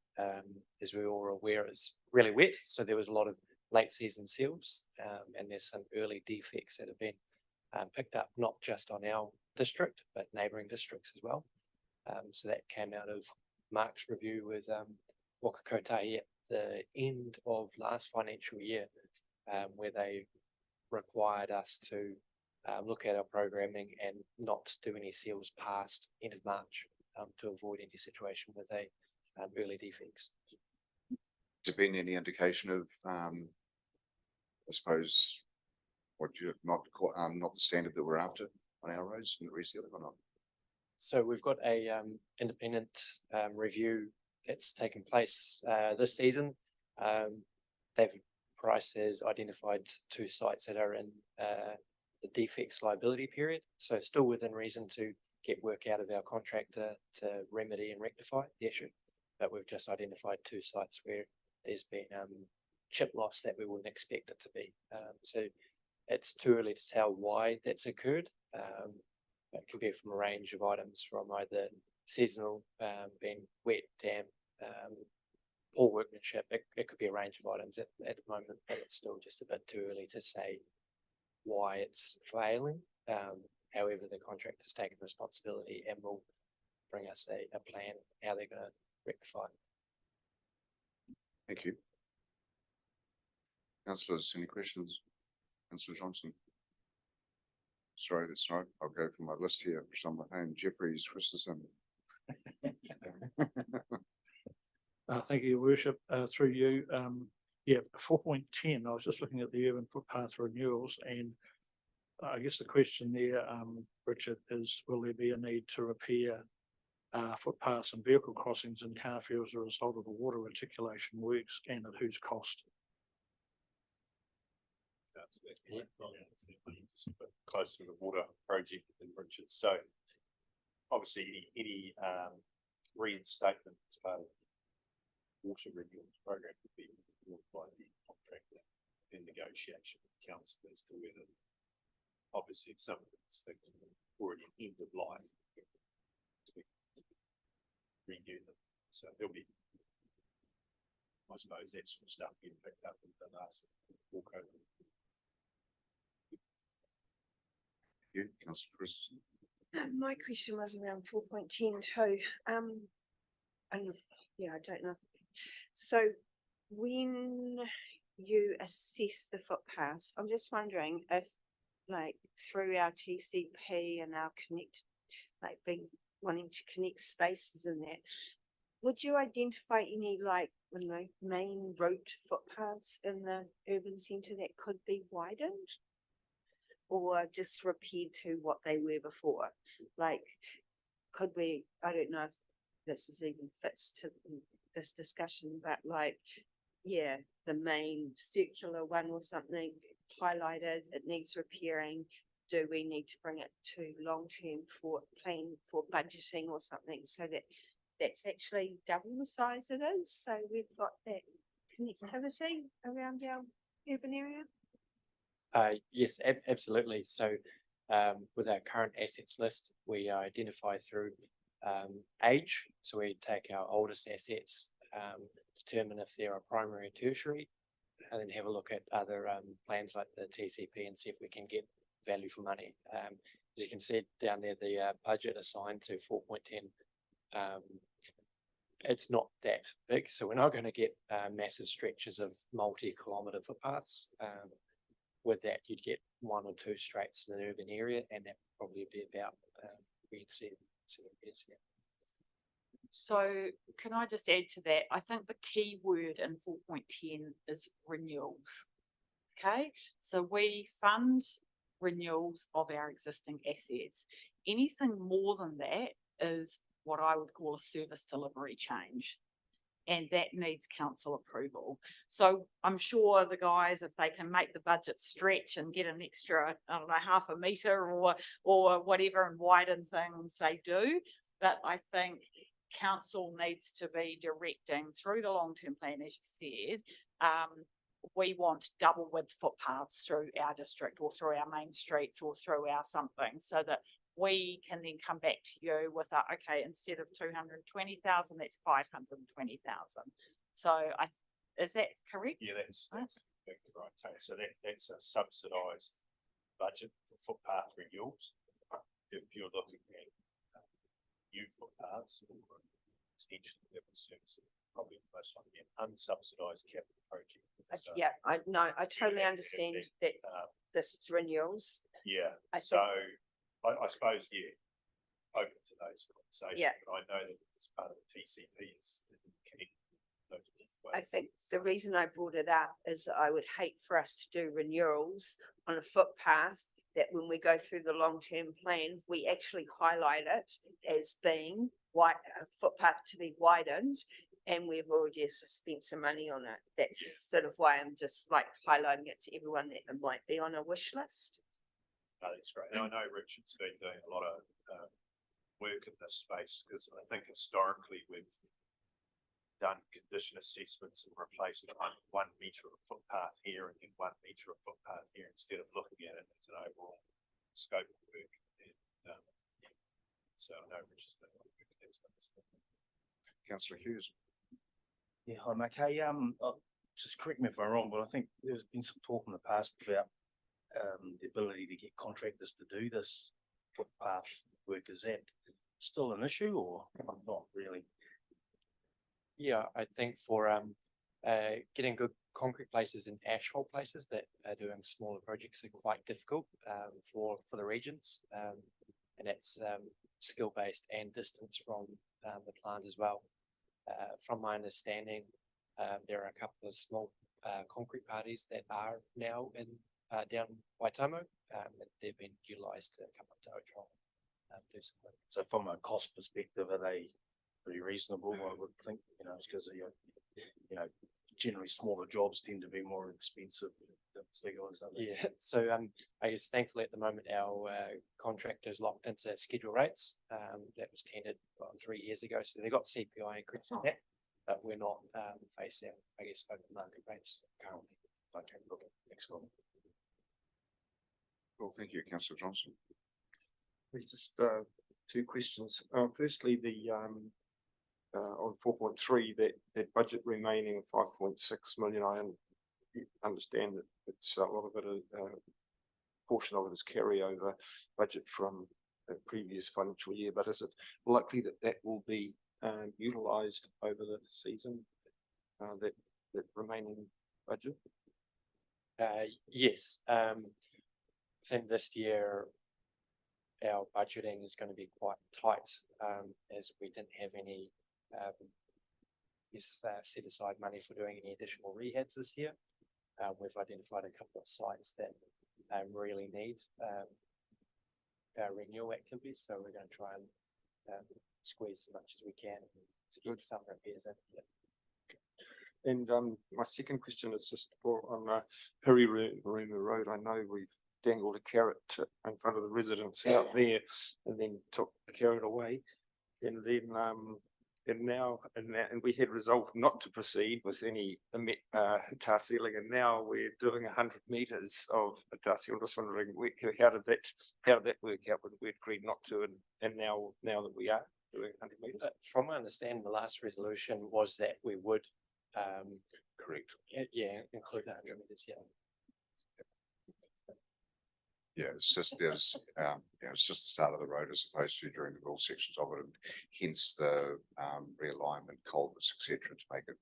as we all are aware, is really wet. So there was a lot of late season seals, and there's some early defects that have been picked up, not just on our district, but neighbouring districts as well. So that came out of Mark's review with Wakakatahi at the end of last financial year, where they required us to look at our programming and not do any seals past end of March, to avoid any situation with early defects. Has there been any indication of, I suppose, what you not the standard that we're after on our roads and the resealing or not? So we've got a independent review that's taken place this season. David Price has identified 2 sites that are in the defects liability period, so still within reason to get work out of our contractor to remedy and rectify the issue. But we've just identified 2 sites where there's been chip loss that we wouldn't expect it to be. So it's too early to tell why that's occurred. It could be from a range of items, from either seasonal, being wet, damp, poor workmanship. It could be a range of items at the moment, but it's still just a bit too early to say why it's failing. However, the contractor's taken responsibility and will bring us a plan how they're going to rectify. Thank you. Councillors, any questions? Councillor Johnson. Sorry, that's not. I'll go for my list here, which is on my own. Jeffries, Christensen. Thank you, Your Worship, through you. Yeah, 4.10, I was just looking at the urban footpath renewals, and I guess the question there, Richard, is will there be a need to repair footpaths and vehicle crossings in Carfield as a result of the water reticulation works, and at whose cost? That's close to the water project in Richard. So obviously any reinstatement as part of water renewals program would be by the contractor in negotiation with council as to whether obviously some of these things are already end of life to renew them. So there'll be, I suppose, that sort of stuff getting picked up in the last walkover. You, Councillor Christensen. My question was around 4.10 too. And yeah, I don't know. So when you assess the footpaths, I'm just wondering if like through our TCP and our connect, like being wanting to connect spaces in that. Would you identify any like on the main road footpaths in the urban centre that could be widened? Or just repaired to what they were before? Like, could we, I don't know if this is even fits to this discussion, but like, yeah, the main circular one or something highlighted, it needs repairing. Do we need to bring it to long-term for plan for budgeting or something so that that's actually double the size it is? So we've got that connectivity around our urban area. Yes, absolutely. So, with our current assets list, we identify through age. So we take our oldest assets, determine if they're a primary or tertiary, and then have a look at other plans like the TCP and see if we can get value for money. As you can see down there, the budget assigned to 4.10, it's not that big, so we're not going to get massive stretches of multi-kilometre footpaths. With that, you'd get one or two straights in an urban area, and that would probably be about we'd see 7 years. Yeah. So can I just add to that? I think the key word in 4.10 is renewals. Okay, so we fund renewals of our existing assets. Anything more than that is what I would call a service delivery change. And that needs council approval. So I'm sure the guys, if they can make the budget stretch and get an extra, I don't know, half a metre or whatever and widen things, they do. But I think council needs to be directing through the long-term plan, as you said, we want double width footpaths through our district or through our main streets or through our something, so that we can then come back to you with a, okay, instead of 220,000, that's 520,000. So is that correct? Yeah, that's exactly right, Tony. So that's a subsidised budget for footpath renewals. If you're looking at new footpaths or extension level services, probably most likely an unsubsidised capital project. So, Yeah, I totally understand that this is renewals. yeah, I so I suppose, yeah, open to those conversations. Yeah. But I know that as part of the TCP is connecting those. I think the reason I brought it up is that I would hate for us to do renewals on a footpath that when we go through the long-term plan, we actually highlight it as being a footpath to be widened, and we've already spent some money on it. That's sort of why I'm just like highlighting it to everyone that it might be on a wish list. No, that's great. And I know Richard's been doing a lot of work in this space, because I think historically we've done condition assessments and replaced one metre of footpath here and then 1 metre of footpath here, instead of looking at it as an overall scope of work. And, so I know Richard's been doing work in that space. Councillor Hughes. Yeah, hi, Mike. Hey, just correct me if I'm wrong, but I think there's been some talk in the past about the ability to get contractors to do this footpath work. Is that still an issue or not really? Yeah, I think for getting good concrete places and asphalt places that are doing smaller projects are quite difficult for the regions, and that's skill based and distance from the plant as well. From my understanding, there are a couple of small concrete parties that are now in down Waitomo, and they've been utilised to come up to Ōtorohanga, do some work. So from a cost perspective, are they pretty reasonable? I would think, because generally smaller jobs tend to be more expensive than bigger ones. Yeah, so I guess thankfully at the moment our contractors locked into schedule rates. That was tendered 3 years ago, so they got CPI increase on that, but we're not facing, I guess, open market rates currently. Okay, look, excellent. Well, thank you, Councillor Johnson. There's just two questions. Firstly, the on 4.3, that budget remaining of 5.6 million, I understand that it's a lot of it, portion of it is carryover budget from the previous financial year, but is it likely that will be utilised over the season, that remaining budget? Yes. within this year, our budgeting is going to be quite tight, as we didn't have any, set aside money for doing any additional rehabs this year. We've identified a couple of sites that really need our renewal activities, so we're going to try and squeeze as much as we can to get some repairs in. Yeah. And my second question is just for on Hirimarima Road. I know we've dangled a carrot in front of the residents out there, and then took the carrot away, and then and we had resolved not to proceed with any tar sealing, and now we're doing 100 meters of tar seal. I'm just wondering how did that work out when we agreed not to, and now that we are doing 100 meters. From my understanding, the last resolution was that we would Correct. yeah, include 100 meters. Yeah. Yeah, it's just there's, it's just the start of the road as opposed to during the rural sections of it, and hence the realignment, culverts, etc., to make it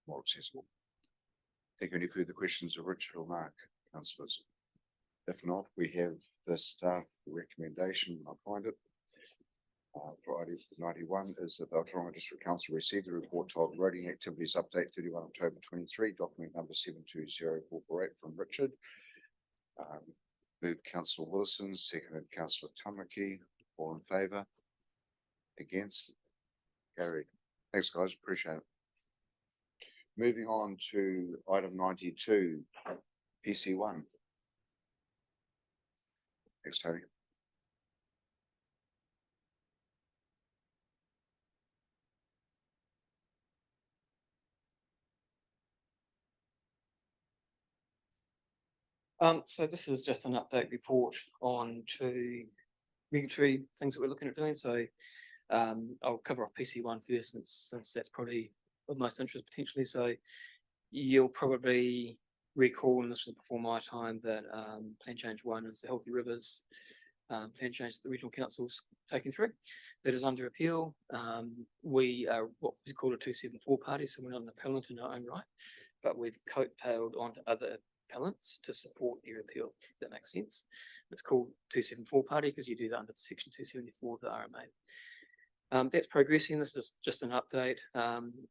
more accessible. Thank you. Any further questions of Richard or Mark, councillors? If not, we have the staff recommendation. I'll find it. For item 91 is that the Ōtorohanga District Council received the report titled Roading Activities Update 31 October 23, document number 720448 from Richard. Moved Councillor Willison, seconded Councillor Tamaki. All in favour? Against? Carried. Thanks, guys. Appreciate it. Moving on to item 92, PC1. Thanks, Tony. So this is just an update report on to regulatory things that we're looking at doing. So I'll cover off PC1 first, since that's probably of most interest potentially. So you'll probably recall, and this was before my time, that plan change 1 is the Healthy Rivers plan change that the regional council's taken through. That is under appeal. We are what we call a 274 party, so we're not an appellant in our own right, but we've coattailed onto other appellants to support their appeal, if that makes sense. It's called 274 party because you do that under section 274 of the RMA. That's progressing. This is just an update.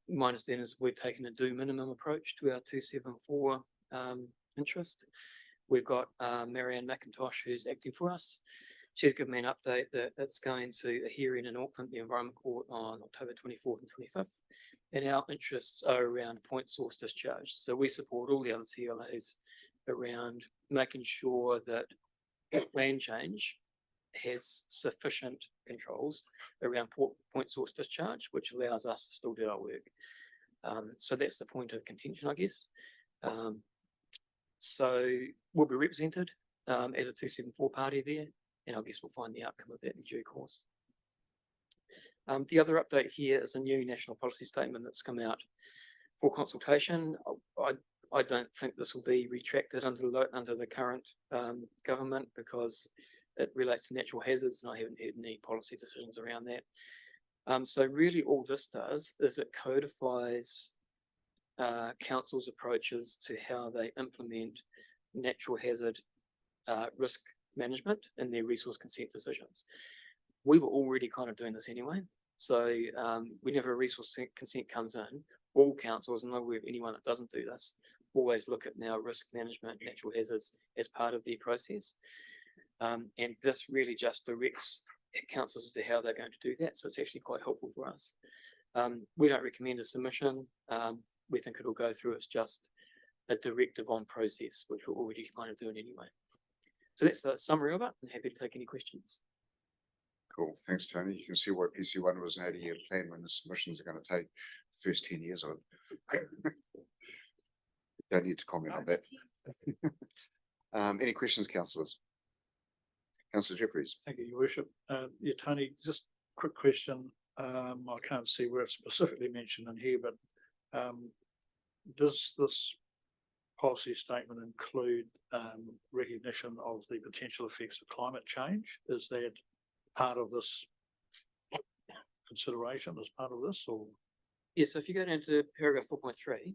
My understanding is we've taken a do minimum approach to our 274 interest. We've got Marianne McIntosh, who's acting for us. She's given me an update that it's going to a hearing in Auckland, the Environment Court, on October 24th and 25th. And our interests are around point source discharge. So we support all the other TLAs around making sure that land change has sufficient controls around point source discharge, which allows us to still do our work. So that's the point of contention, I guess. So we'll be represented as a 274 party there, and I guess we'll find the outcome of that in due course. The other update here is a new national policy statement that's come out for consultation. I don't think this will be retracted under the current government because it relates to natural hazards, and I haven't heard any policy decisions around that. So really all this does is it codifies council's approaches to how they implement natural hazard risk management in their resource consent decisions. We were already kind of doing this anyway. So whenever a resource consent comes in, all councils, and I'm not aware of anyone that doesn't do this, always look at now risk management, natural hazards as part of their process. And this really just directs councils as to how they're going to do that. So it's actually quite helpful for us. We don't recommend a submission. We think it'll go through. It's just a directive on process, which we're already kind of doing anyway. So that's the summary of it. I'm happy to take any questions. Cool. Thanks, Tony. You can see what PC1 was an 80-year plan when the submissions are going to take the first 10 years of it. Don't need to comment on that. Any questions, councillors? Councillor Jeffries. Thank you, Your Worship. Yeah, Tony, just a quick question. I can't see where it's specifically mentioned in here, but does this policy statement include recognition of the potential effects of climate change? Is that part of this consideration as part of this, or? Yeah, so if you go down to paragraph 4.3,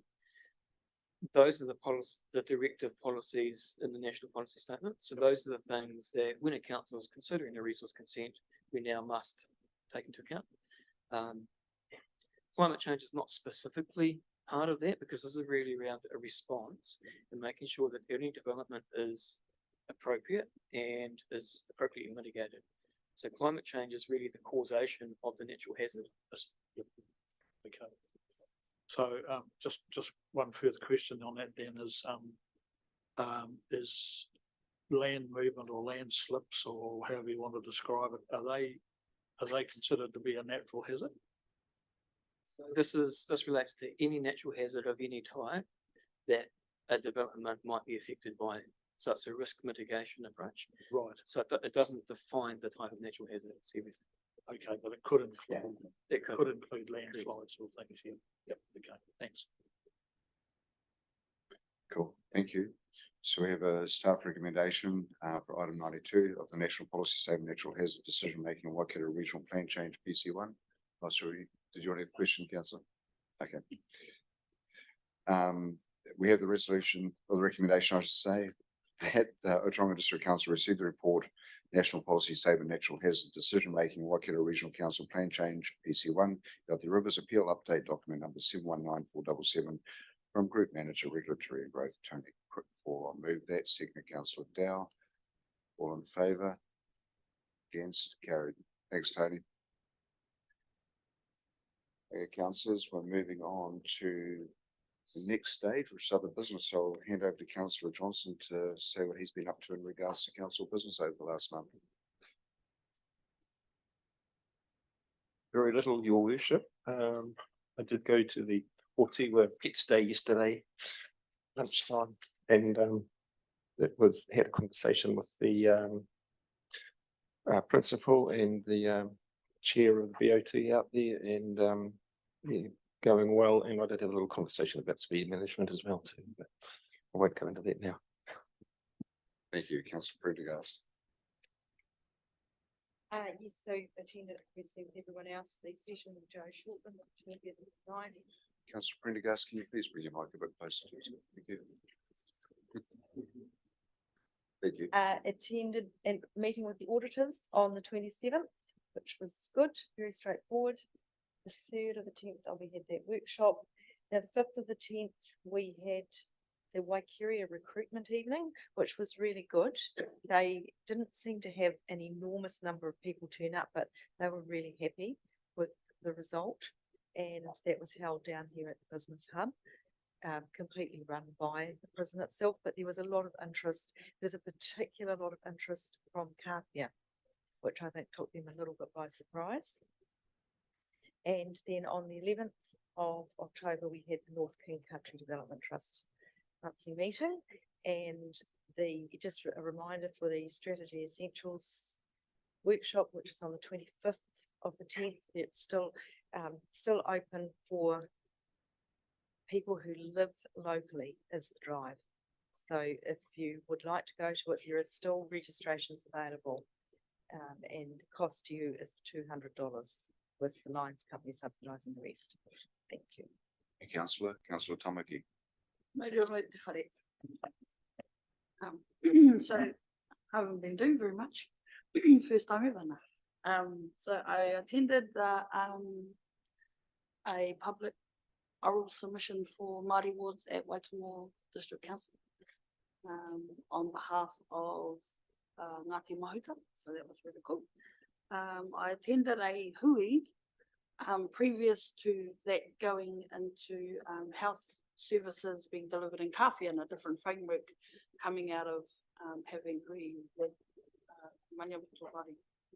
those are the policy, the directive policies in the national policy statement. So those are the things that when a council is considering a resource consent, we now must take into account. Climate change is not specifically part of that because this is really around a response and making sure that any development is appropriate and is appropriately mitigated. So climate change is really the causation of the natural hazard. Okay. So, just one further question on that then is land movement or land slips or however you want to describe it, are they considered to be a natural hazard? So this relates to any natural hazard of any type that a development might be affected by. So it's a risk mitigation approach. Right. So it doesn't define the type of natural hazard, it's everything. Okay, but it could include, It could include landslides or things, yeah. Yep, okay, thanks. Cool, thank you. So we have a staff recommendation for item 92 of the National Policy Statement, Natural Hazard Decision Making, Waikato Regional Plan Change, PC1. Oh, sorry, did you want to have a question, Councillor? Okay. We have the resolution, or the recommendation, I should say, that the Ōtorohanga District Council received the report, National Policy Statement, Natural Hazard Decision Making, Waikato Regional Council Plan Change, PC1, of the Rivers Appeal Update Document number 719477 from Group Manager, Regulatory and Growth, Tony Quickfall. I'll move that. Second, Councillor Dow. All in favour? Against? Carried. Thanks, Tony. Okay, councillors, we're moving on to the next stage, which is other business. So I'll hand over to Councillor Johnson to say what he's been up to in regards to council business over the last month. Very little, Your Worship. I did go to the Ōtorohanga Pets Day yesterday, lunchtime, and had a conversation with the principal and the chair of the BOT out there, and yeah, going well. And I did have a little conversation about speed management as well too, but I won't go into that now. Thank you, Councillor Prendergast. Yes, so attended, obviously with everyone else, the session with Joe Shortman, the 20th of Friday. Councillor Prendergast, can you please bring your mic a bit closer to you? Thank you. Thank you. Attended and meeting with the auditors on the 27th, which was good, very straightforward. The 3rd of the 10th, we had that workshop. Now, the 5th of the 10th, we had the Waikeria recruitment evening, which was really good. They didn't seem to have an enormous number of people turn up, but they were really happy with the result. And that was held down here at the Business Hub, completely run by the prison itself, but there was a lot of interest. There's a particular lot of interest from Kāwhia, which I think took them a little bit by surprise. And then on the 11th of October, we had the North King Country Development Trust monthly meeting, and just a reminder for the Strategy Essentials workshop, which is on the 25th of the 10th. It's still open for people who live locally as the drive. So if you would like to go to it, there is still registrations available, and the cost to you is $200, with the Lions Company subsidising the rest. Thank you. Councillor Tamaki. So I haven't been doing very much. First time ever now. So I attended a public oral submission for Māori wards at Waitemore District Council on behalf of Ngāti Mahuta. So that was really cool. I attended a hui previous to that, going into health services being delivered in Kāwhia in a different framework, coming out of having hui with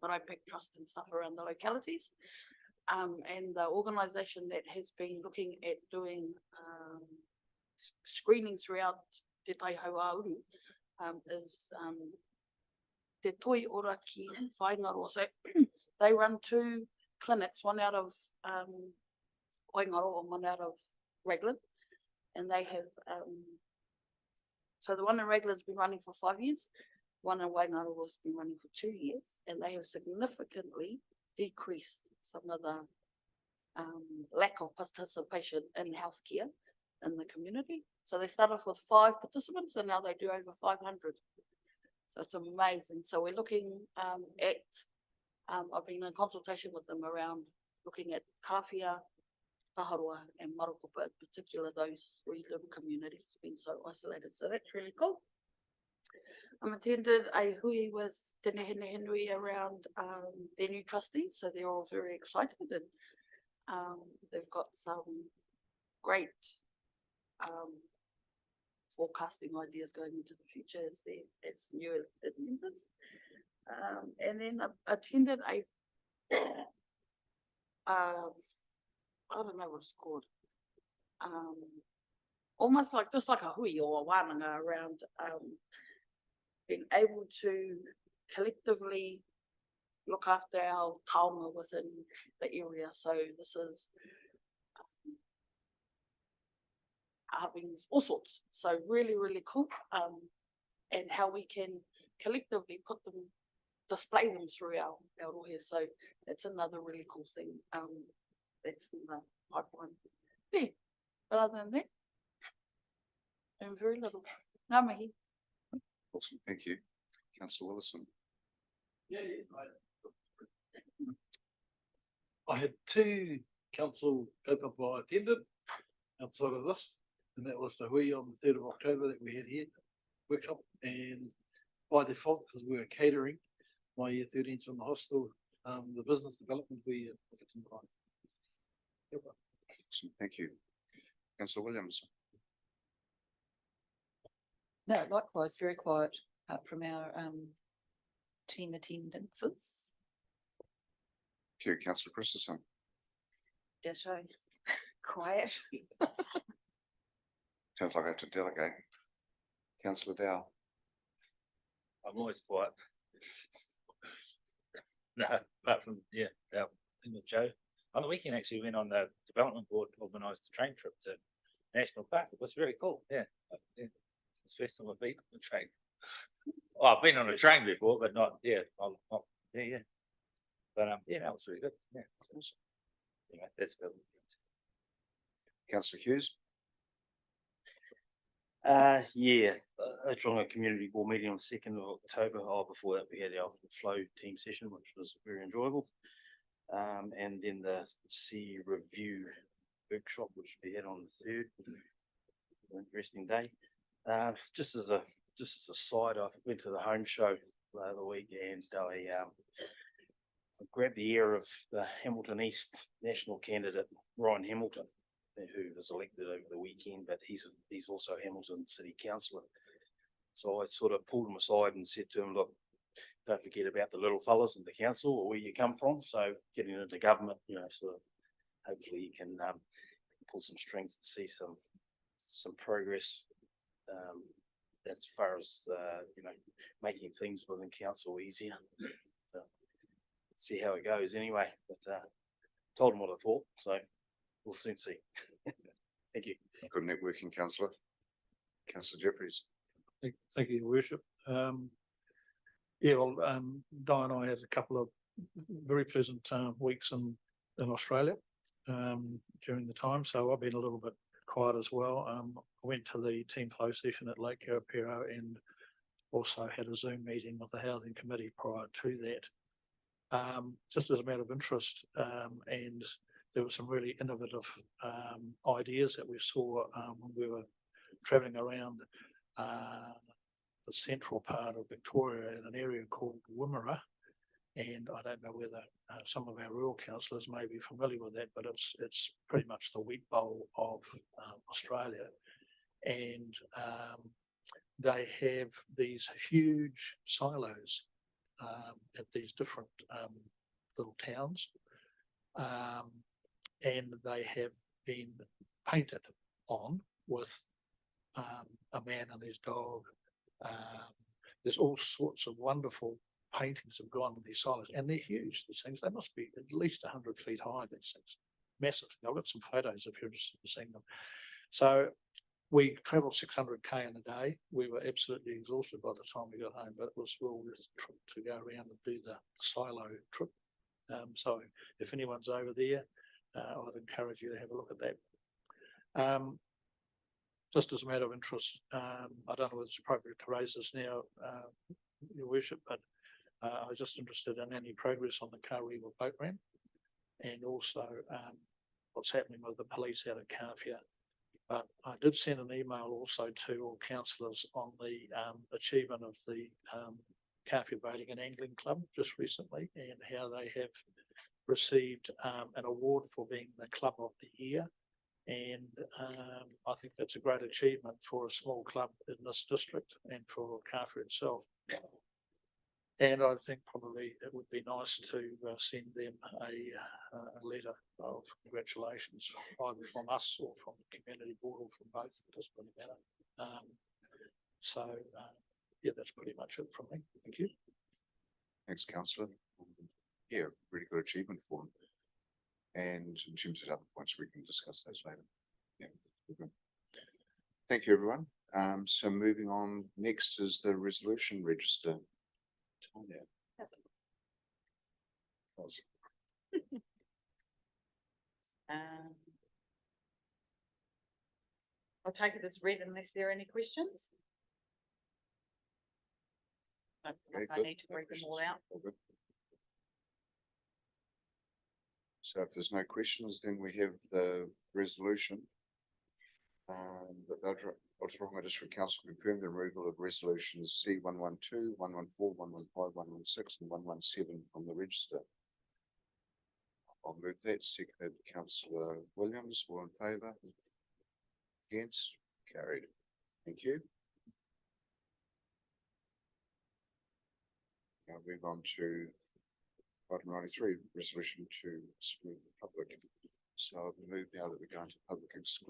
Maraipek Trust and stuff around the localities. And the organisation that has been looking at doing screening throughout Te Taihaua Uru is Te Toi Ora Ki Whaingaroa. So they run 2 clinics, one out of Waingaroa and one out of Raglan. And they have, so the one in Raglan has been running for 5 years, one in Waingaroa has been running for 2 years, and they have significantly decreased some of the lack of participation in healthcare in the community. So they start off with 5 participants and now they do over 500. So it's amazing. So we're looking at, I've been in consultation with them around looking at Kawhia, Taharua and Marukupa, in particular, those 3 little communities being so isolated. So that's really cool. Attended a hui with Tene Henry around their new trustees, so they're all very excited and they've got some great forecasting ideas going into the future as new elected members. And then I attended a I don't know what it's called. Almost like just like a hui or a wānanga around being able to collectively look after our taonga within the area. So this is having all sorts. So really, really cool. And how we can collectively put them, display them through our rohe. So that's another really cool thing. That's in the pipeline. Yeah. But other than that, I'm very little. Ngā mihi. Awesome, thank you. Councillor Willison. I had 2 council kaupapa I attended outside of this, and that was the hui on the 3rd of October that we had here, workshop, and by default, because we were catering, my year 13's from the hostel, the business development we Awesome, thank you. Councillor Williams. No, likewise, very quiet, apart from our team attendances. Thank you, Councillor Christensen. Ditto. Quiet. Sounds like I have to delegate. Councillor Dow. I'm always quiet. No, apart from, our thing with Joe. On the weekend, actually, went on the development board, organised a train trip to National Park. It was very cool. Yeah. It's the first time I've been on a train. Well, I've been on a train before, but not, But that was really good. Yeah. Awesome. Anyway, that's good. Councillor Hughes. Ōtorohanga Community Board meeting on 2nd of October. Before that we had our flow team session, which was very enjoyable. And then the C review workshop, which we had on the 3rd. Interesting day. Just as a side, I went to the home show the other week and I grabbed the ear of the Hamilton East national candidate, Ryan Hamilton, who was elected over the weekend, but he's also Hamilton City Councillor. So I sort of pulled him aside and said to him, look, don't forget about the little fellas in the council or where you come from. So getting into government, sort of hopefully you can pull some strings to see some progress as far as making things within council easier. So, see how it goes anyway. But told him what I thought, so we'll soon see. Thank you. Good networking, Councillor. Councillor Jeffries. Thank you, Your Worship. Di and I had a couple of very pleasant weeks in Australia during the time, so I've been a little bit quiet as well. I went to the team flow session at Lake Karapiro and also had a Zoom meeting with the Housing Committee prior to that. Just as a matter of interest, and there were some really innovative ideas that we saw when we were travelling around the central part of Victoria in an area called Wimmera. And I don't know whether some of our rural councillors may be familiar with that, but it's pretty much the wheat bowl of Australia. And they have these huge silos at these different little towns. And they have been painted on with a man and his dog. There's all sorts of wonderful paintings have gone in these silos, and they're huge. These things, they must be at least 100 feet high. These things, massive. I've got some photos if you're interested in seeing them. So we travelled 600k in a day. We were absolutely exhausted by the time we got home, but it was well worth the trip to go around and do the silo trip. So if anyone's over there, I'd encourage you to have a look at that. just as a matter of interest, I don't know whether it's appropriate to raise this now, your worship, but I was just interested in any progress on the Karewa boat ramp. And also, what's happening with the police out at Carfia. But I did send an email also to all councillors on the achievement of the Carfia Boating and Angling Club just recently, and how they have received an award for being the club of the year. And I think that's a great achievement for a small club in this district and for Carfia itself. And I think probably it would be nice to send them a letter of congratulations, either from us or from the community board or from both. It doesn't really matter. Yeah, that's pretty much it from me. Thank you. Thanks, councillor. Yeah, really good achievement for them. And in terms of other points, we can discuss those later. Yeah, good. Thank you, everyone. So moving on, next is the resolution register. Tanya. I'll take it as read unless there are any questions. I Okay, I good. need to No read them all questions. out. All good. So if there's no questions, then we have the resolution. That the Ōtorohanga District Council confirm the removal of resolutions C 112, 114, 115, 116 and 117 from the register. I'll move that. Seconded councillor Williams, all in favour? Against? Carried. Thank you. Now move on to item 93, resolution to exclude the public. So I've moved now that we're going to public exclusion.